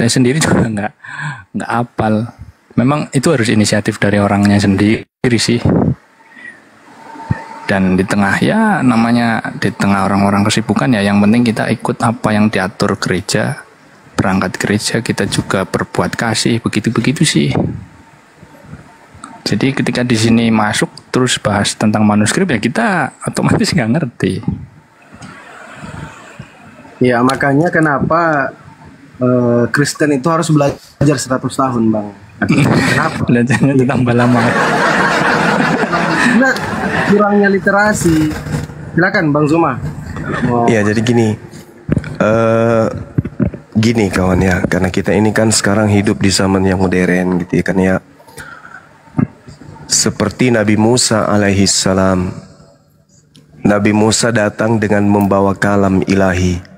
Saya sendiri juga nggak hafal. Memang itu harus inisiatif dari orangnya sendiri sih. Dan di tengah di tengah orang-orang kesibukan ya, yang penting kita ikut apa yang diatur gereja, berangkat gereja kita juga berbuat kasih, begitu-begitu sih. Jadi ketika di sini masuk terus bahas tentang manuskrip ya kita otomatis nggak ngerti. Ya makanya kenapa Kristen itu harus belajar 100 tahun Bang. Kenapa? Belajarnya tambah lama. Nah, kurangnya literasi. Silakan Bang Zuma. Ya jadi gini kawan ya, karena kita ini kan sekarang hidup di zaman yang modern gitu ya kan ya. Seperti Nabi Musa alaihi salam. Nabi Musa datang dengan membawa kalam ilahi.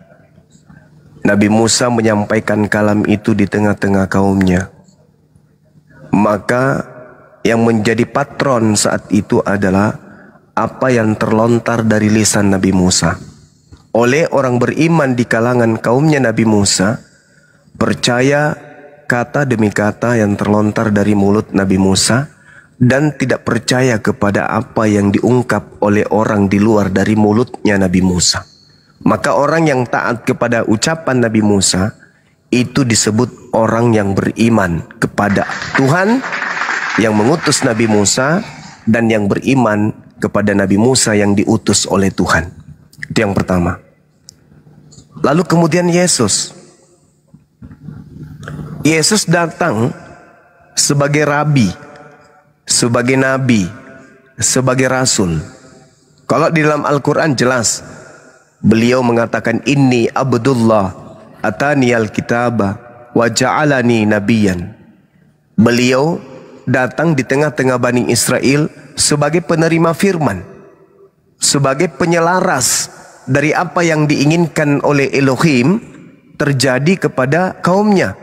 Nabi Musa menyampaikan kalam itu di tengah-tengah kaumnya. Maka yang menjadi patron saat itu adalah apa yang terlontar dari lisan Nabi Musa. Oleh orang beriman di kalangan kaumnya Nabi Musa, percaya kata demi kata yang terlontar dari mulut Nabi Musa, dan tidak percaya kepada apa yang diungkap oleh orang di luar dari mulutnya Nabi Musa. Maka orang yang taat kepada ucapan Nabi Musa itu disebut orang yang beriman kepada Tuhan yang mengutus Nabi Musa dan yang beriman kepada Nabi Musa yang diutus oleh Tuhan. Itu yang pertama. Lalu kemudian Yesus datang sebagai rabi, sebagai nabi, sebagai rasul. Kalau di dalam Al-Quran jelas beliau mengatakan inni abdullah ataniyal kitaba wa ja'alani nabiyan. Beliau datang di tengah-tengah Bani Israel sebagai penerima firman, sebagai penyelaras dari apa yang diinginkan oleh Elohim terjadi kepada kaumnya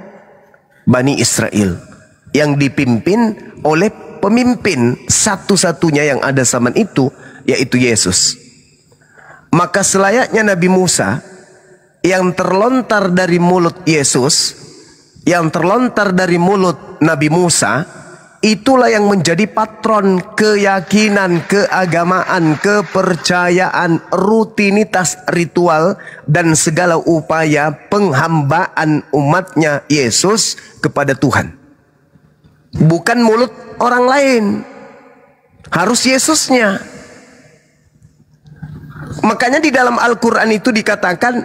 Bani Israel, yang dipimpin oleh pemimpin satu-satunya yang ada zaman itu, yaitu Yesus. Maka selayaknya Nabi Musa yang terlontar dari mulut Yesus, yang terlontar dari mulut Nabi Musa, itulah yang menjadi patron keyakinan, keagamaan, kepercayaan, rutinitas ritual dan segala upaya penghambaan umatnya Yesus kepada Tuhan. Bukan mulut orang lain, harus Yesusnya. Makanya di dalam Al-Quran itu dikatakan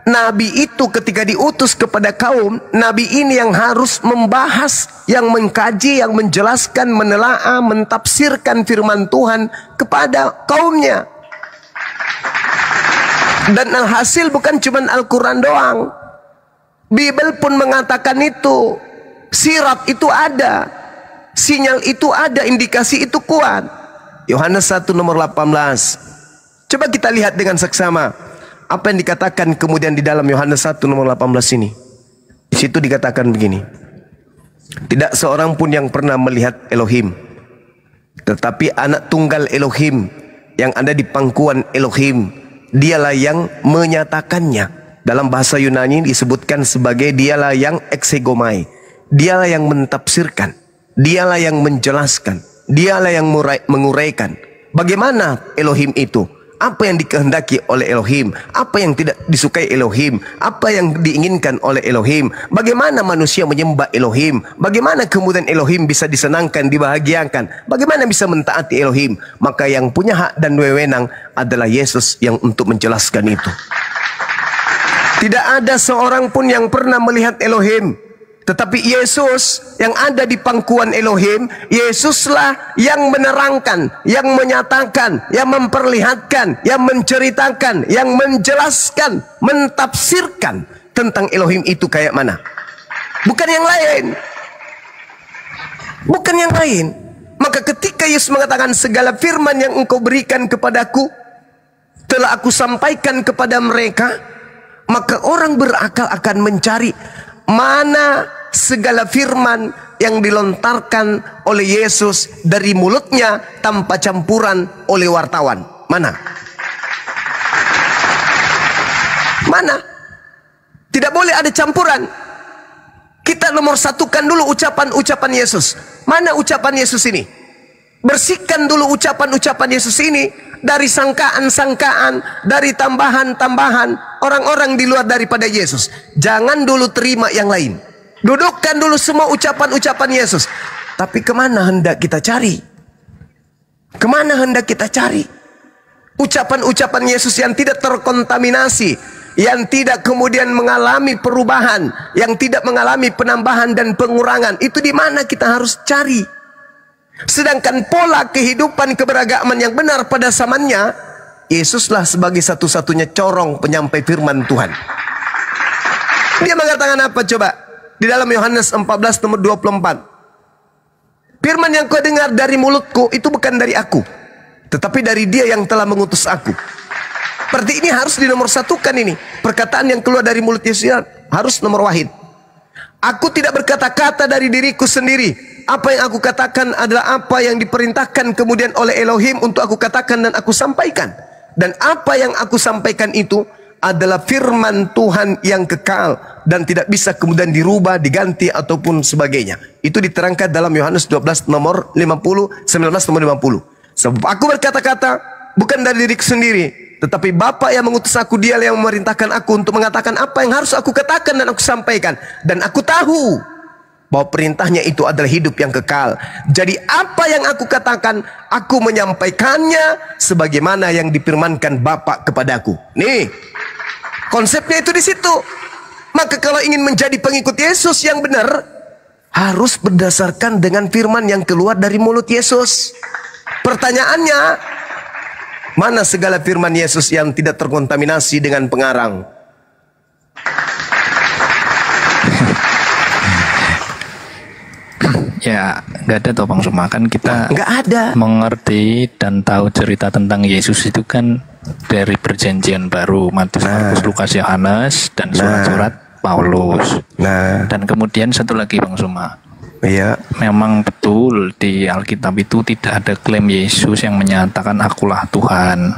Nabi itu ketika diutus kepada kaum, Nabi ini yang harus membahas, yang mengkaji, yang menjelaskan, menelaah, mentafsirkan firman Tuhan kepada kaumnya. Dan alhasil bukan cuma Al-Quran doang, Bible pun mengatakan itu. Sirat itu ada, sinyal itu ada, indikasi itu kuat. Yohanes 1 nomor 18. Coba kita lihat dengan seksama apa yang dikatakan kemudian di dalam Yohanes 1 nomor 18 ini. Di situ dikatakan begini. Tidak seorang pun yang pernah melihat Elohim, tetapi anak tunggal Elohim yang ada di pangkuan Elohim, dialah yang menyatakannya. Dalam bahasa Yunani disebutkan sebagai dialah yang exegomai. Dialah yang mentafsirkan, dialah yang menjelaskan, dialah yang menguraikan. Bagaimana Elohim itu? Apa yang dikehendaki oleh Elohim, apa yang tidak disukai Elohim, apa yang diinginkan oleh Elohim, bagaimana manusia menyembah Elohim, bagaimana kemudian Elohim bisa disenangkan, dibahagiakan, bagaimana bisa mentaati Elohim. Maka yang punya hak dan wewenang adalah Yesus yang untuk menjelaskan itu. Tidak ada seorang pun yang pernah melihat Elohim, tetapi Yesus yang ada di pangkuan Elohim, Yesuslah yang menerangkan, yang menyatakan, yang memperlihatkan, yang menceritakan, yang menjelaskan, mentafsirkan tentang Elohim itu kayak mana. Bukan yang lain. Bukan yang lain. Maka ketika Yesus mengatakan segala firman yang engkau berikan kepadaku telah aku sampaikan kepada mereka, maka orang berakal akan mencari mana segala firman yang dilontarkan oleh Yesus dari mulutnya tanpa campuran oleh wartawan. Mana? Mana? Tidak boleh ada campuran. Kita nomor satukan dulu ucapan-ucapan Yesus. Mana ucapan Yesus ini? Bersihkan dulu ucapan-ucapan Yesus ini dari sangkaan-sangkaan, dari tambahan-tambahan orang-orang di luar daripada Yesus. Jangan dulu terima yang lain. Dudukkan dulu semua ucapan-ucapan Yesus. Tapi kemana hendak kita cari? Kemana hendak kita cari? Ucapan-ucapan Yesus yang tidak terkontaminasi, yang tidak kemudian mengalami perubahan, yang tidak mengalami penambahan dan pengurangan. Itu di mana kita harus cari. Sedangkan pola kehidupan keberagaman yang benar pada zamannya, Yesuslah sebagai satu-satunya corong penyampai firman Tuhan. Dia mengatakan apa coba? Di dalam Yohanes 14 nomor 24. Firman yang kau dengar dari mulutku itu bukan dari aku, tetapi dari Dia yang telah mengutus aku. Berarti ini harus dinomorsatukan ini. Perkataan yang keluar dari mulut Yesus harus nomor wahid. Aku tidak berkata-kata dari diriku sendiri. Apa yang aku katakan adalah apa yang diperintahkan kemudian oleh Elohim untuk aku katakan dan aku sampaikan. Dan apa yang aku sampaikan itu adalah firman Tuhan yang kekal dan tidak bisa kemudian dirubah, diganti ataupun sebagainya. Itu diterangkan dalam Yohanes 12 nomor 50, 19 nomor 50. Sebab aku berkata-kata bukan dari diriku sendiri, tetapi Bapa yang mengutus aku, Dia yang memerintahkan aku untuk mengatakan apa yang harus aku katakan dan aku sampaikan. Dan aku tahu bahwa perintahnya itu adalah hidup yang kekal. Jadi apa yang aku katakan, aku menyampaikannya sebagaimana yang difirmankan Bapa kepadaku. Nih, konsepnya itu di situ. Maka kalau ingin menjadi pengikut Yesus yang benar, harus berdasarkan dengan firman yang keluar dari mulut Yesus. Pertanyaannya, mana segala firman Yesus yang tidak terkontaminasi dengan pengarang? Ya, nggak ada toh Bang Suma. Kan kita nggak ada mengerti dan tahu cerita tentang Yesus itu kan dari perjanjian baru, Matius, Markus, Lukas, Yohanes, dan surat-surat Paulus. Dan kemudian satu lagi Bang Suma. Iya. Memang betul di Alkitab itu tidak ada klaim Yesus yang menyatakan akulah Tuhan.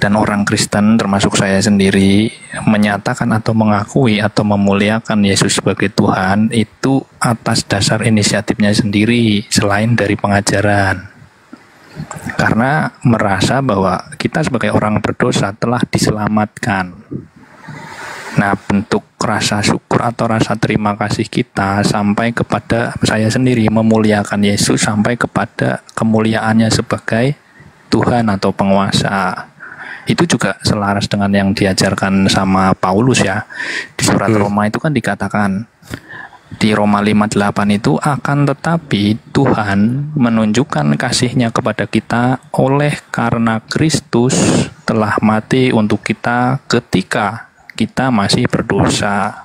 Dan orang Kristen termasuk saya sendiri menyatakan atau mengakui atau memuliakan Yesus sebagai Tuhan itu atas dasar inisiatifnya sendiri selain dari pengajaran. Karena merasa bahwa kita sebagai orang berdosa telah diselamatkan. Nah, bentuk rasa syukur atau rasa terima kasih kita sampai kepada saya sendiri memuliakan Yesus sampai kepada kemuliaannya sebagai Tuhan atau penguasa. Itu juga selaras dengan yang diajarkan sama Paulus ya. Di surat Roma itu kan dikatakan di Roma 5:8 itu akan tetapi Tuhan menunjukkan kasih-Nya kepada kita oleh karena Kristus telah mati untuk kita ketika kita masih berdosa.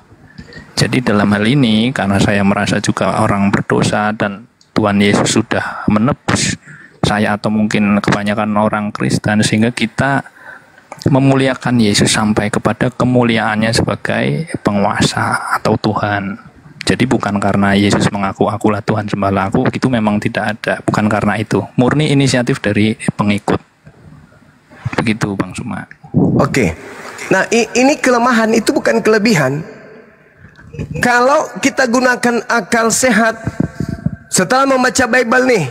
Jadi dalam hal ini karena saya merasa juga orang berdosa dan Tuhan Yesus sudah menebus saya atau mungkin kebanyakan orang Kristen sehingga kita memuliakan Yesus sampai kepada kemuliaannya sebagai penguasa atau Tuhan. Jadi bukan karena Yesus mengaku akulah Tuhan sembahlah aku, itu memang tidak ada. Bukan karena itu. Murni inisiatif dari pengikut. Begitu Bang Suma. Oke. Nah ini kelemahan, itu bukan kelebihan. Kalau kita gunakan akal sehat setelah membaca Bible nih,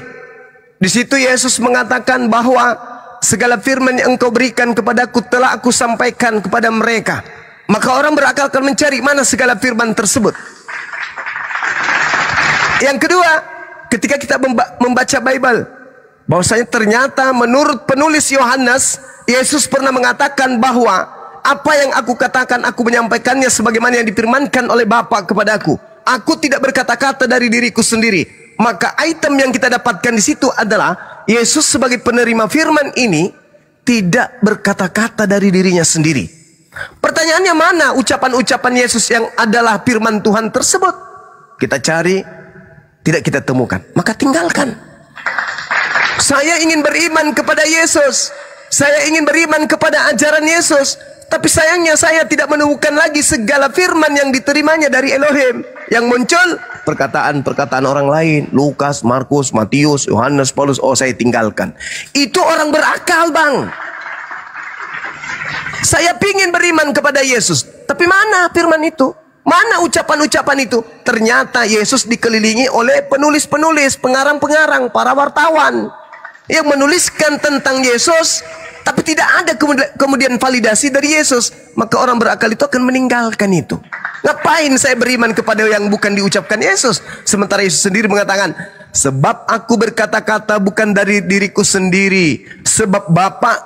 di situ Yesus mengatakan bahwa segala firman yang engkau berikan kepadaku telah aku sampaikan kepada mereka. Maka orang berakal akan mencari mana segala firman tersebut. Yang kedua, ketika kita membaca Bible, bahwasanya ternyata menurut penulis Yohanes, Yesus pernah mengatakan bahwa apa yang aku katakan aku menyampaikannya sebagaimana yang difirmankan oleh Bapa kepadaku. Aku tidak berkata-kata dari diriku sendiri. Maka item yang kita dapatkan di situ adalah Yesus sebagai penerima firman ini tidak berkata-kata dari dirinya sendiri. Pertanyaannya mana ucapan-ucapan Yesus yang adalah firman Tuhan tersebut? Kita cari, tidak kita temukan. Maka tinggalkan. Saya ingin beriman kepada Yesus. Saya ingin beriman kepada ajaran Yesus. Tapi sayangnya saya tidak menemukan lagi segala firman yang diterimanya dari Elohim. Yang muncul perkataan-perkataan orang lain. Lukas, Markus, Matius, Yohanes, Paulus. Oh, saya tinggalkan. Itu orang berakal, Bang. Saya pingin beriman kepada Yesus. Tapi mana firman itu? Mana ucapan-ucapan itu? Ternyata Yesus dikelilingi oleh penulis-penulis, pengarang-pengarang, para wartawan yang menuliskan tentang Yesus, tapi tidak ada kemudian validasi dari Yesus. Maka orang berakal itu akan meninggalkan itu. Ngapain saya beriman kepada yang bukan diucapkan Yesus? Sementara Yesus sendiri mengatakan, sebab aku berkata-kata bukan dari diriku sendiri, sebab Bapa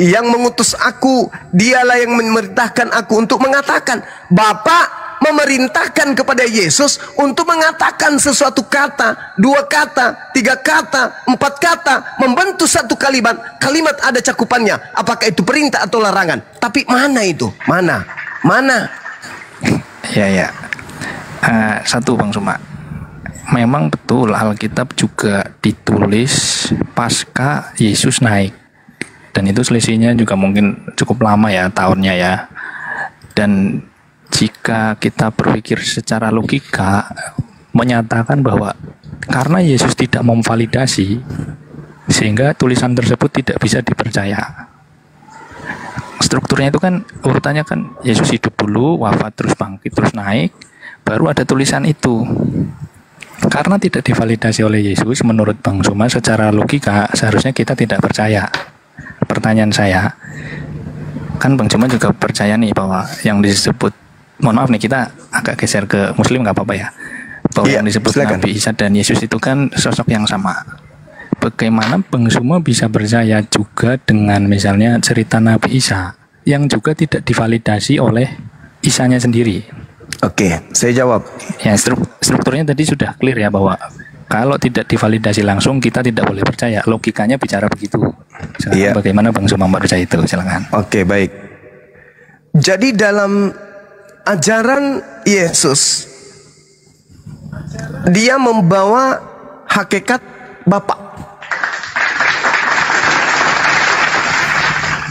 yang mengutus aku, dialah yang memerintahkan aku untuk mengatakan. Bapa memerintahkan kepada Yesus untuk mengatakan sesuatu kata, 2 kata, 3 kata, 4 kata, membentuk satu kalimat. Kalimat ada cakupannya. Apakah itu perintah atau larangan? Tapi mana itu? Mana? Ya. Satu Bang Suma, memang betul Alkitab juga ditulis pasca Yesus naik. Dan itu selisihnya juga mungkin cukup lama ya, tahunnya ya. Dan jika kita berpikir secara logika, menyatakan bahwa karena Yesus tidak memvalidasi, sehingga tulisan tersebut tidak bisa dipercaya. Strukturnya itu kan, urutannya kan Yesus hidup dulu, wafat, terus bangkit, terus naik, baru ada tulisan itu. Karena tidak divalidasi oleh Yesus, menurut Bang Suma, secara logika seharusnya kita tidak percaya. Pertanyaan saya, kan Bang Suma juga percaya nih bahwa yang disebut, mohon maaf nih kita agak geser ke Muslim, nggak apa-apa ya, bahwa yang disebut silakan. Nabi Isa dan Yesus itu kan sosok yang sama. Bagaimana Bang Suma bisa percaya juga dengan misalnya cerita Nabi Isa yang juga tidak divalidasi oleh Isanya sendiri? Oke, saya jawab. Ya, strukturnya tadi sudah clear ya, bahwa kalau tidak divalidasi langsung kita tidak boleh percaya. Logikanya bicara begitu. Silakan, bagaimana Bang Suma percaya itu? Silakan. Oke, baik. Jadi dalam ajaran Yesus, dia membawa hakikat Bapa.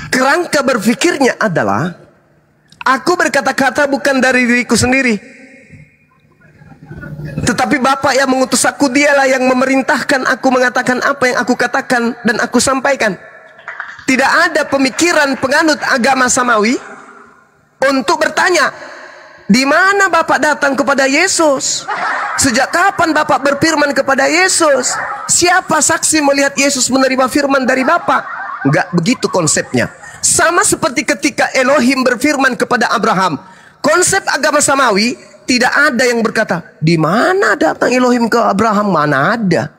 Kerangka berpikirnya adalah, aku berkata-kata bukan dari diriku sendiri, tetapi Bapa yang mengutus aku, dialah yang memerintahkan aku mengatakan apa yang aku katakan dan aku sampaikan. Tidak ada pemikiran penganut agama samawi untuk bertanya, di mana Bapak datang kepada Yesus? Sejak kapan Bapak berfirman kepada Yesus? Siapa saksi melihat Yesus menerima firman dari Bapak? Enggak begitu konsepnya. Sama seperti ketika Elohim berfirman kepada Abraham. Konsep agama samawi, tidak ada yang berkata, di mana datang Elohim ke Abraham? Mana ada.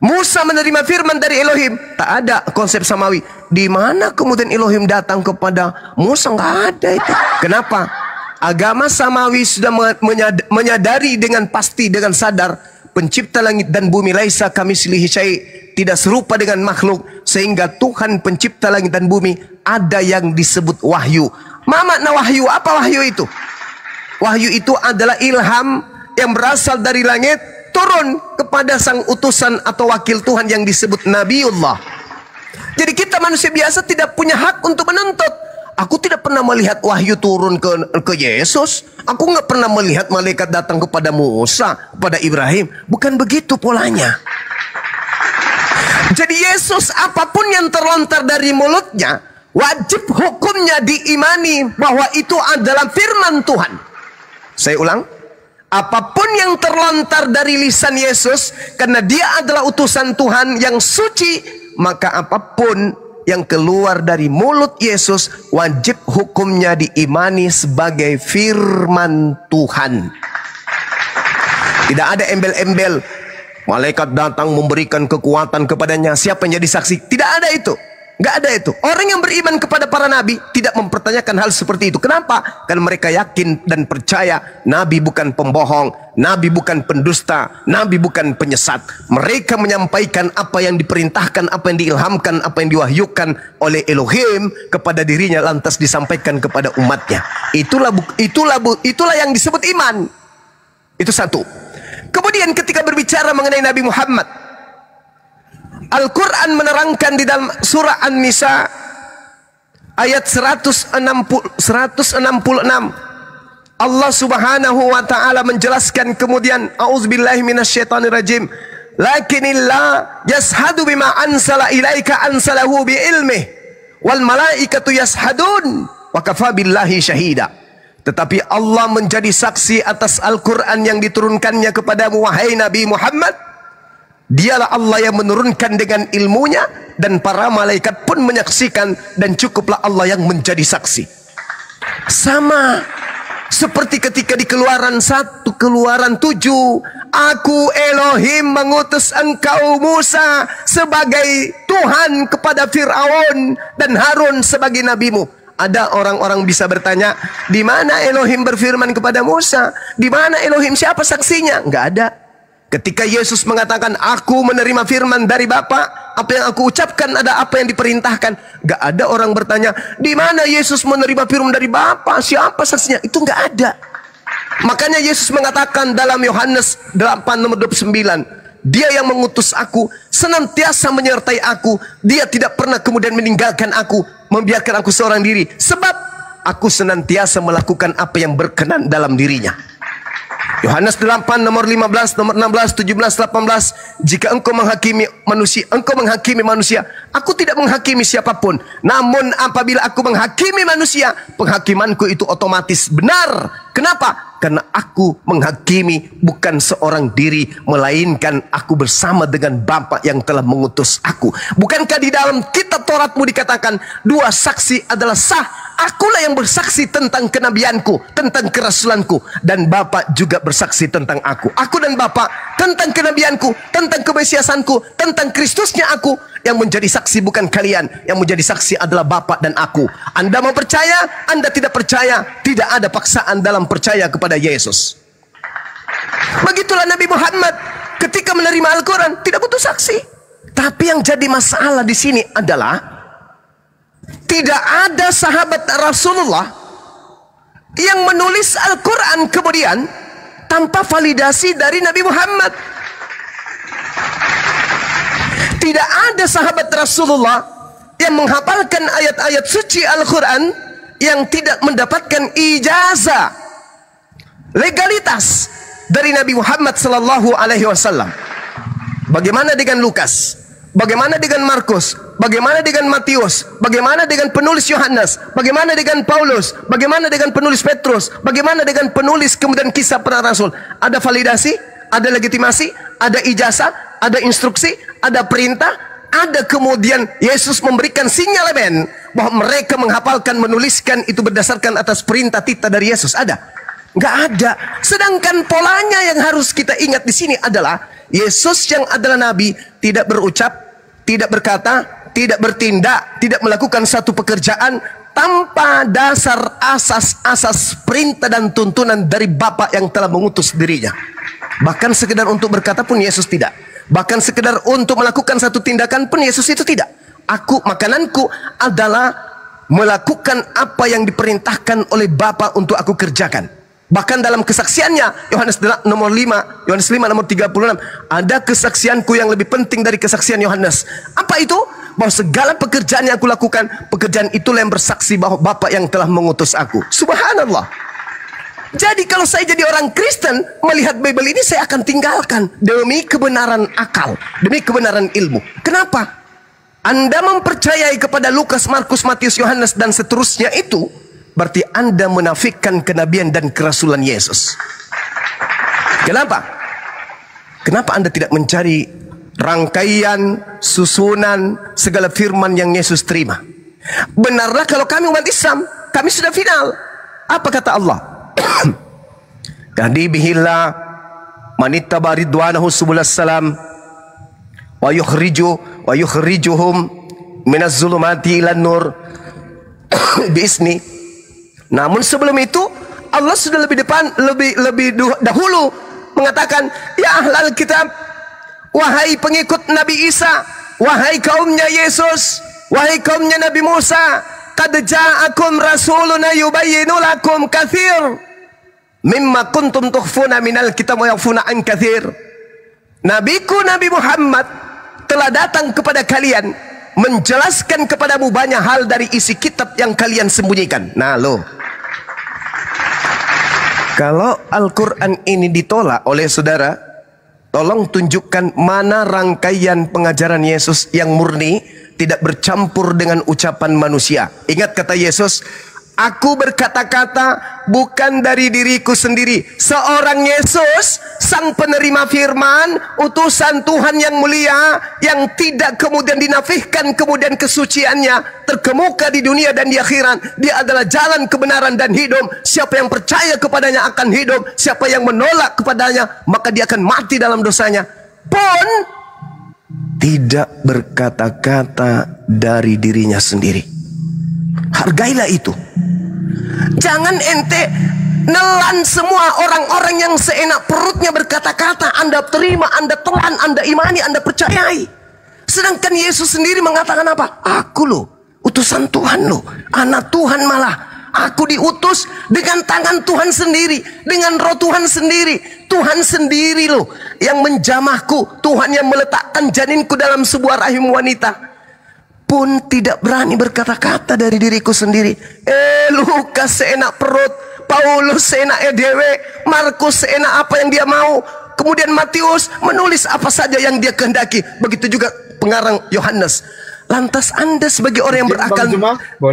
Musa menerima firman dari Elohim, tak ada konsep samawi. Di mana kemudian Elohim datang kepada Musa? Enggak ada itu. Kenapa? Agama samawi sudah menyadari dengan pasti, dengan sadar, pencipta langit dan bumi laisa kamitslihi syai', tidak serupa dengan makhluk, sehingga Tuhan pencipta langit dan bumi ada yang disebut wahyu. Ma makna wahyu? Apa wahyu itu? Wahyu itu adalah ilham yang berasal dari langit, turun kepada sang utusan atau wakil Tuhan yang disebut Nabiullah. Jadi kita manusia biasa tidak punya hak untuk menuntut. Aku tidak pernah melihat wahyu turun ke Yesus. Aku nggak pernah melihat malaikat datang kepada Musa, kepada Ibrahim. Bukan begitu polanya. Jadi Yesus, apapun yang terlontar dari mulutnya, wajib hukumnya diimani bahwa itu adalah firman Tuhan. Saya ulang, apapun yang terlontar dari lisan Yesus, karena dia adalah utusan Tuhan yang suci, maka apapun yang keluar dari mulut Yesus wajib hukumnya diimani sebagai firman Tuhan. Tidak ada embel-embel, malaikat datang memberikan kekuatan kepadanya, siapa yang jadi saksi? Tidak ada itu. Nggak ada itu. Orang yang beriman kepada para nabi tidak mempertanyakan hal seperti itu. Kenapa? Karena mereka yakin dan percaya nabi bukan pembohong, nabi bukan pendusta, nabi bukan penyesat. Mereka menyampaikan apa yang diperintahkan, apa yang diilhamkan, apa yang diwahyukan oleh Elohim kepada dirinya, lantas disampaikan kepada umatnya. Itulah yang disebut iman. Itu satu. Kemudian ketika berbicara mengenai Nabi Muhammad, Al-Quran menerangkan di dalam surah An-Nisa ayat 166, Allah subhanahu wa ta'ala menjelaskan kemudian, a'udzubillahi minasyaitonirrajim, lakinillah yashhadu bima ansala ilaika ansalahu bi ilmih wal malaikatu yashhadun wa kafa billahi syahida. Tetapi Allah menjadi saksi atas Al-Quran yang diturunkannya kepadamu, wahai Nabi Muhammad. Dialah Allah yang menurunkan dengan ilmunya, dan para malaikat pun menyaksikan, dan cukuplah Allah yang menjadi saksi. Sama seperti ketika di Keluaran 1, Keluaran 7, aku Elohim mengutus engkau Musa sebagai Tuhan kepada Fir'aun dan Harun sebagai nabimu. Ada orang-orang bisa bertanya, di mana Elohim berfirman kepada Musa? Di mana Elohim? Siapa saksinya? Enggak ada. Ketika Yesus mengatakan, aku menerima firman dari Bapa, apa yang aku ucapkan ada apa yang diperintahkan. Enggak ada orang bertanya, di mana Yesus menerima firman dari Bapa? Siapa saksinya? Itu enggak ada. Makanya Yesus mengatakan dalam Yohanes 8:29, Dia yang mengutus aku senantiasa menyertai aku. Dia tidak pernah kemudian meninggalkan aku, membiarkan aku seorang diri, sebab aku senantiasa melakukan apa yang berkenan dalam dirinya. Yohanes 8 nomor 15, nomor 16, 17, 18. Jika engkau menghakimi manusia, aku tidak menghakimi siapapun. Namun apabila aku menghakimi manusia, penghakimanku itu otomatis benar. Kenapa? Karena aku menghakimi bukan seorang diri, melainkan aku bersama dengan Bapa yang telah mengutus aku. Bukankah di dalam kitab Tauratmu dikatakan, dua saksi adalah sah? Akulah yang bersaksi tentang kenabianku, tentang kerasulanku, dan Bapa juga bersaksi tentang aku. Aku dan Bapa tentang kenabianku, tentang kemesiasanku, tentang Kristusnya aku. Yang menjadi saksi bukan kalian, yang menjadi saksi adalah Bapa dan aku. Anda mau percaya, Anda tidak percaya, tidak ada paksaan dalam percaya kepada Yesus. Begitulah Nabi Muhammad ketika menerima Al-Quran tidak butuh saksi. Tapi yang jadi masalah di sini adalah tidak ada sahabat Rasulullah yang menulis Al-Quran kemudian tanpa validasi dari Nabi Muhammad. Tidak ada sahabat Rasulullah yang menghafalkan ayat-ayat suci Al-Quran yang tidak mendapatkan ijazah legalitas dari Nabi Muhammad sallallahu alaihi wasallam. Bagaimana dengan Lukas? Bagaimana dengan Markus? Bagaimana dengan Matius? Bagaimana dengan penulis Yohanes? Bagaimana dengan Paulus? Bagaimana dengan penulis Petrus? Bagaimana dengan penulis kemudian kisah para rasul? Ada validasi? Ada legitimasi? Ada ijazah? Ada instruksi? Ada perintah? Ada kemudian Yesus memberikan sinyalemen bahwa mereka menghafalkan, menuliskan itu berdasarkan atas perintah titah dari Yesus? Ada? Nggak ada. Sedangkan polanya yang harus kita ingat di sini adalah Yesus yang adalah Nabi tidak berucap, tidak berkata, tidak bertindak, tidak melakukan satu pekerjaan tanpa dasar asas-asas perintah dan tuntunan dari Bapa yang telah mengutus dirinya. Bahkan sekedar untuk berkata pun Yesus tidak. Bahkan sekedar untuk melakukan satu tindakan pun Yesus itu tidak. Makananku adalah melakukan apa yang diperintahkan oleh Bapa untuk aku kerjakan. Bahkan dalam kesaksiannya Yohanes nomor 5, Yohanes 5 nomor 36, ada kesaksianku yang lebih penting dari kesaksian Yohanes. Apa itu? Bahwa segala pekerjaan yang aku lakukan, pekerjaan itulah yang bersaksi bahwa Bapa yang telah mengutus aku. Subhanallah. Jadi kalau saya jadi orang Kristen, melihat Bible ini saya akan tinggalkan demi kebenaran akal, demi kebenaran ilmu. Kenapa? Anda mempercayai kepada Lukas, Markus, Matius, Yohanes dan seterusnya itu, berarti Anda menafikan kenabian dan kerasulan Yesus. Kenapa? Kenapa Anda tidak mencari rangkaian, susunan segala firman yang Yesus terima? Benarlah kalau kami umat Islam, kami sudah final. Apa kata Allah? Kahdi bihillah manittaba ridwanahu subulas salam wa yukhrijuhum minaz zulumati ilan nur biisni. Namun sebelum itu Allah sudah lebih dahulu mengatakan, ya ahlal kitab, wahai pengikut Nabi Isa, wahai kaumnya Yesus, wahai kaumnya Nabi Musa, qad ja'akum rasuluna yubayyinu lakum katsir mimma kuntum tukhfuna minal kitab wa yakhfuna an katsir. Nabiku Nabi Muhammad telah datang kepada kalian menjelaskan kepadamu banyak hal dari isi kitab yang kalian sembunyikan. Nah loh, kalau Al-Quran ini ditolak oleh saudara, tolong tunjukkan mana rangkaian pengajaran Yesus yang murni, tidak bercampur dengan ucapan manusia. Ingat kata Yesus, Aku berkata-kata bukan dari diriku sendiri. Seorang Yesus, sang penerima firman, utusan Tuhan yang mulia, yang tidak kemudian dinafikan kemudian kesuciannya, terkemuka di dunia dan di akhirat. Dia adalah jalan kebenaran dan hidup. Siapa yang percaya kepadanya akan hidup. Siapa yang menolak kepadanya, maka dia akan mati dalam dosanya. Pun tidak berkata-kata dari dirinya sendiri. Hargailah itu. Jangan ente nelan semua orang-orang yang seenak perutnya berkata-kata. Anda terima, Anda telan, Anda imani, Anda percayai. Sedangkan Yesus sendiri mengatakan apa? Aku loh, utusan Tuhan loh, anak Tuhan malah. Aku diutus dengan tangan Tuhan sendiri, dengan roh Tuhan sendiri. Tuhan sendiri loh yang menjamahku. Tuhan yang meletakkan janinku dalam sebuah rahim wanita. Pun tidak berani berkata-kata dari diriku sendiri. Lukas seenak perut, Paulus seenak edewe, Markus seenak apa yang dia mau. Kemudian Matius menulis apa saja yang dia kehendaki. Begitu juga pengarang Yohanes. Lantas Anda sebagai orang yang berakal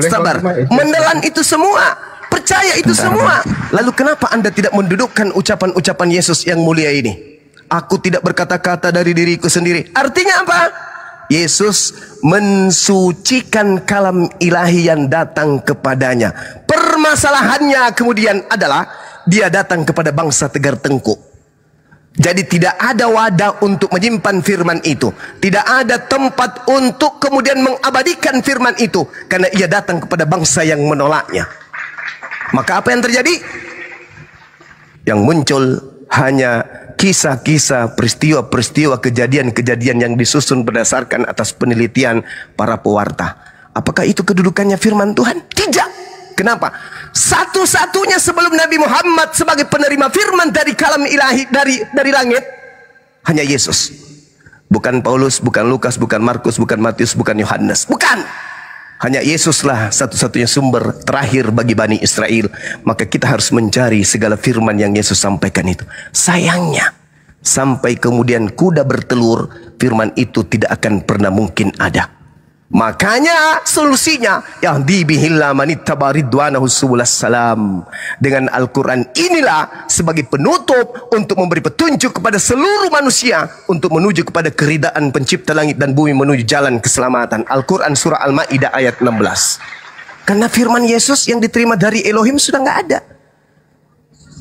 sabar, menelan itu semua, percaya itu semua. Lalu kenapa Anda tidak mendudukkan ucapan-ucapan Yesus yang mulia ini? Aku tidak berkata-kata dari diriku sendiri. Artinya apa? Yesus mensucikan kalam ilahi yang datang kepadanya. Permasalahannya kemudian adalah dia datang kepada bangsa Tegar Tengku. Jadi tidak ada wadah untuk menyimpan firman itu. Tidak ada tempat untuk kemudian mengabadikan firman itu. Karena ia datang kepada bangsa yang menolaknya. Maka apa yang terjadi? Yang muncul hanya kisah-kisah, peristiwa-peristiwa, kejadian-kejadian yang disusun berdasarkan atas penelitian para pewarta. Apakah itu kedudukannya firman Tuhan? Tidak. Kenapa? Satu-satunya sebelum Nabi Muhammad sebagai penerima firman dari kalam ilahi, dari langit, hanya Yesus. Bukan Paulus, bukan Lukas, bukan Markus, bukan Matius, bukan Yohanes. Bukan. Hanya Yesuslah satu-satunya sumber terakhir bagi Bani Israel. Maka kita harus mencari segala firman yang Yesus sampaikan itu. Sayangnya, sampai kemudian kuda bertelur, firman itu tidak akan pernah mungkin ada. Makanya solusinya yahdi bihillah manittaba ridwanahu subulas salam. Dengan Al-Quran inilah sebagai penutup untuk memberi petunjuk kepada seluruh manusia untuk menuju kepada keridaan pencipta langit dan bumi, menuju jalan keselamatan. Al-Quran surah Al-Ma'idah ayat 16. Karena firman Yesus yang diterima dari Elohim sudah nggak ada.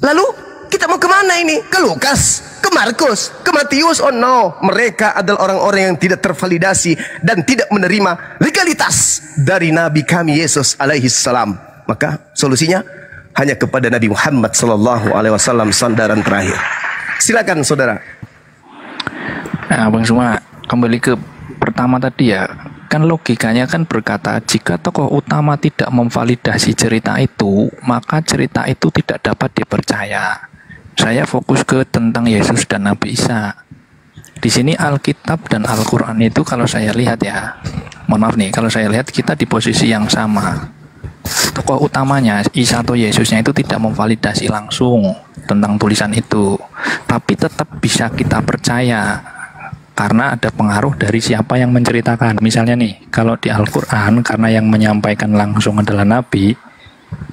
Lalu kita mau kemana ini? Ke Lukas, ke Markus, ke Matius? Oh no, mereka adalah orang-orang yang tidak tervalidasi dan tidak menerima legalitas dari Nabi kami Yesus alaihi salam. Maka solusinya hanya kepada Nabi Muhammad sallallahu alaihi wasallam, sandaran terakhir. Silakan saudara. Nah, Bang Suma, kembali ke pertama tadi ya. Kan logikanya kan berkata, jika tokoh utama tidak memvalidasi cerita itu, maka cerita itu tidak dapat dipercaya. Saya fokus ke tentang Yesus dan Nabi Isa. Di sini Alkitab dan Al-Quran itu kalau saya lihat ya, mohon maaf nih, kalau saya lihat kita di posisi yang sama. Tokoh utamanya, Isa atau Yesusnya itu tidak memvalidasi langsung tentang tulisan itu. Tapi tetap bisa kita percaya. Karena ada pengaruh dari siapa yang menceritakan. Misalnya nih, kalau di Al-Quran, karena yang menyampaikan langsung adalah Nabi,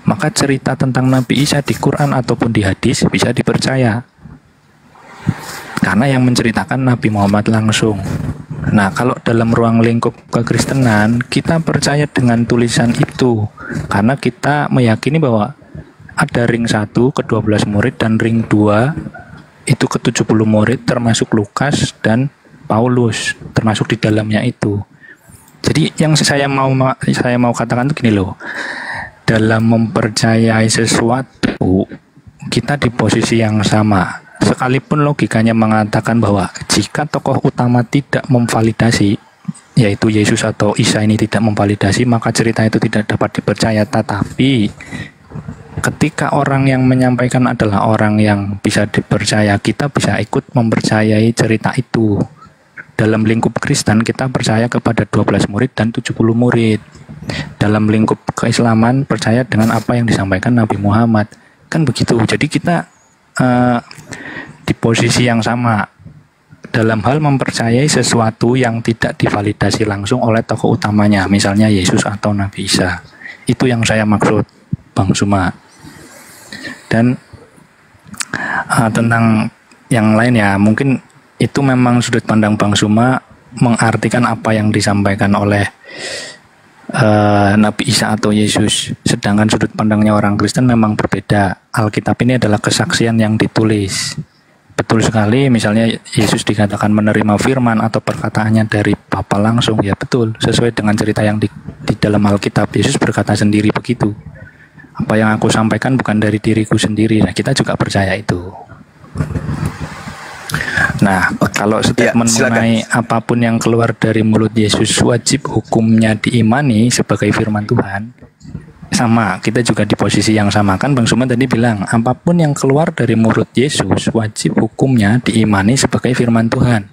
maka cerita tentang Nabi Isa di Quran ataupun di hadis bisa dipercaya. Karena yang menceritakan Nabi Muhammad langsung. Nah, kalau dalam ruang lingkup kekristenan, kita percaya dengan tulisan itu. Karena kita meyakini bahwa ada ring 1 ke 12 murid dan ring 2 itu ke 70 murid, termasuk Lukas dan Paulus, termasuk di dalamnya itu. Jadi yang saya mau katakan itu gini loh. Dalam mempercayai sesuatu, kita di posisi yang sama. Sekalipun logikanya mengatakan bahwa jika tokoh utama tidak memvalidasi, yaitu Yesus atau Isa ini tidak memvalidasi, maka cerita itu tidak dapat dipercaya. Tetapi ketika orang yang menyampaikan adalah orang yang bisa dipercaya, kita bisa ikut mempercayai cerita itu. Dalam lingkup Kristen kita percaya kepada 12 murid dan 70 murid. Dalam lingkup keislaman percaya dengan apa yang disampaikan Nabi Muhammad. Kan begitu. Jadi kita di posisi yang sama dalam hal mempercayai sesuatu yang tidak divalidasi langsung oleh tokoh utamanya, misalnya Yesus atau Nabi Isa. Itu yang saya maksud. Bang Suma. Dan tentang yang lain ya, mungkin itu memang sudut pandang Bang Suma mengartikan apa yang disampaikan oleh Nabi Isa atau Yesus, sedangkan sudut pandangnya orang Kristen memang berbeda. Alkitab ini adalah kesaksian yang ditulis. Betul sekali, misalnya Yesus dikatakan menerima firman atau perkataannya dari Bapa langsung, ya betul, sesuai dengan cerita yang di dalam Alkitab. Yesus berkata sendiri begitu. Apa yang aku sampaikan bukan dari diriku sendiri. Nah, kita juga percaya itu. Nah, kalau statement mengenai apapun yang keluar dari mulut Yesus wajib hukumnya diimani sebagai firman Tuhan, sama, kita juga di posisi yang sama kan. Bang Suma tadi bilang, apapun yang keluar dari mulut Yesus wajib hukumnya diimani sebagai firman Tuhan.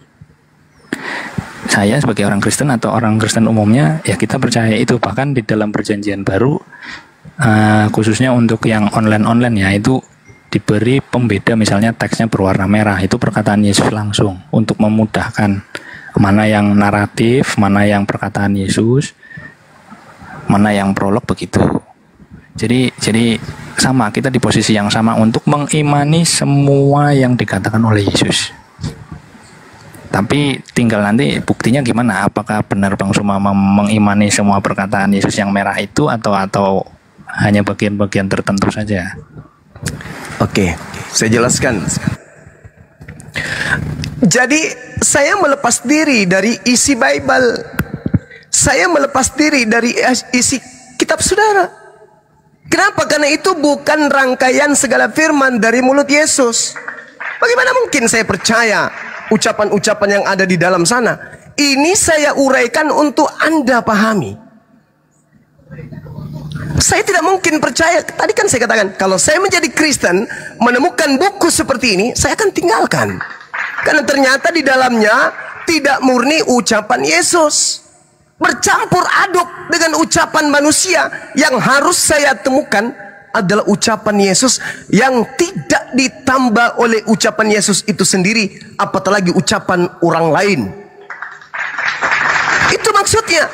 Saya sebagai orang Kristen atau orang Kristen umumnya, ya kita percaya itu. Bahkan di dalam perjanjian baru, khususnya untuk yang online ya, itu diberi pembeda, misalnya teksnya berwarna merah, itu perkataan Yesus langsung untuk memudahkan mana yang naratif, mana yang perkataan Yesus, mana yang prolog, begitu. Jadi sama, kita di posisi yang sama untuk mengimani semua yang dikatakan oleh Yesus. Tapi tinggal nanti buktinya gimana, apakah benar Bang Suma mengimani semua perkataan Yesus yang merah itu atau hanya bagian-bagian tertentu saja. Oke, saya jelaskan. Jadi saya melepas diri dari isi Bible. Saya melepas diri dari isi kitab saudara. Kenapa? Karena itu bukan rangkaian segala firman dari mulut Yesus. Bagaimana mungkin saya percaya ucapan-ucapan yang ada di dalam sana? Ini saya uraikan untuk Anda pahami. Saya tidak mungkin percaya. Tadi kan saya katakan, kalau saya menjadi Kristen, menemukan buku seperti ini, saya akan tinggalkan. Karena ternyata di dalamnya tidak murni ucapan Yesus, bercampur aduk dengan ucapan manusia. Yang harus saya temukan adalah ucapan Yesus yang tidak ditambah oleh ucapan Yesus itu sendiri, apatah lagi ucapan orang lain. Itu maksudnya.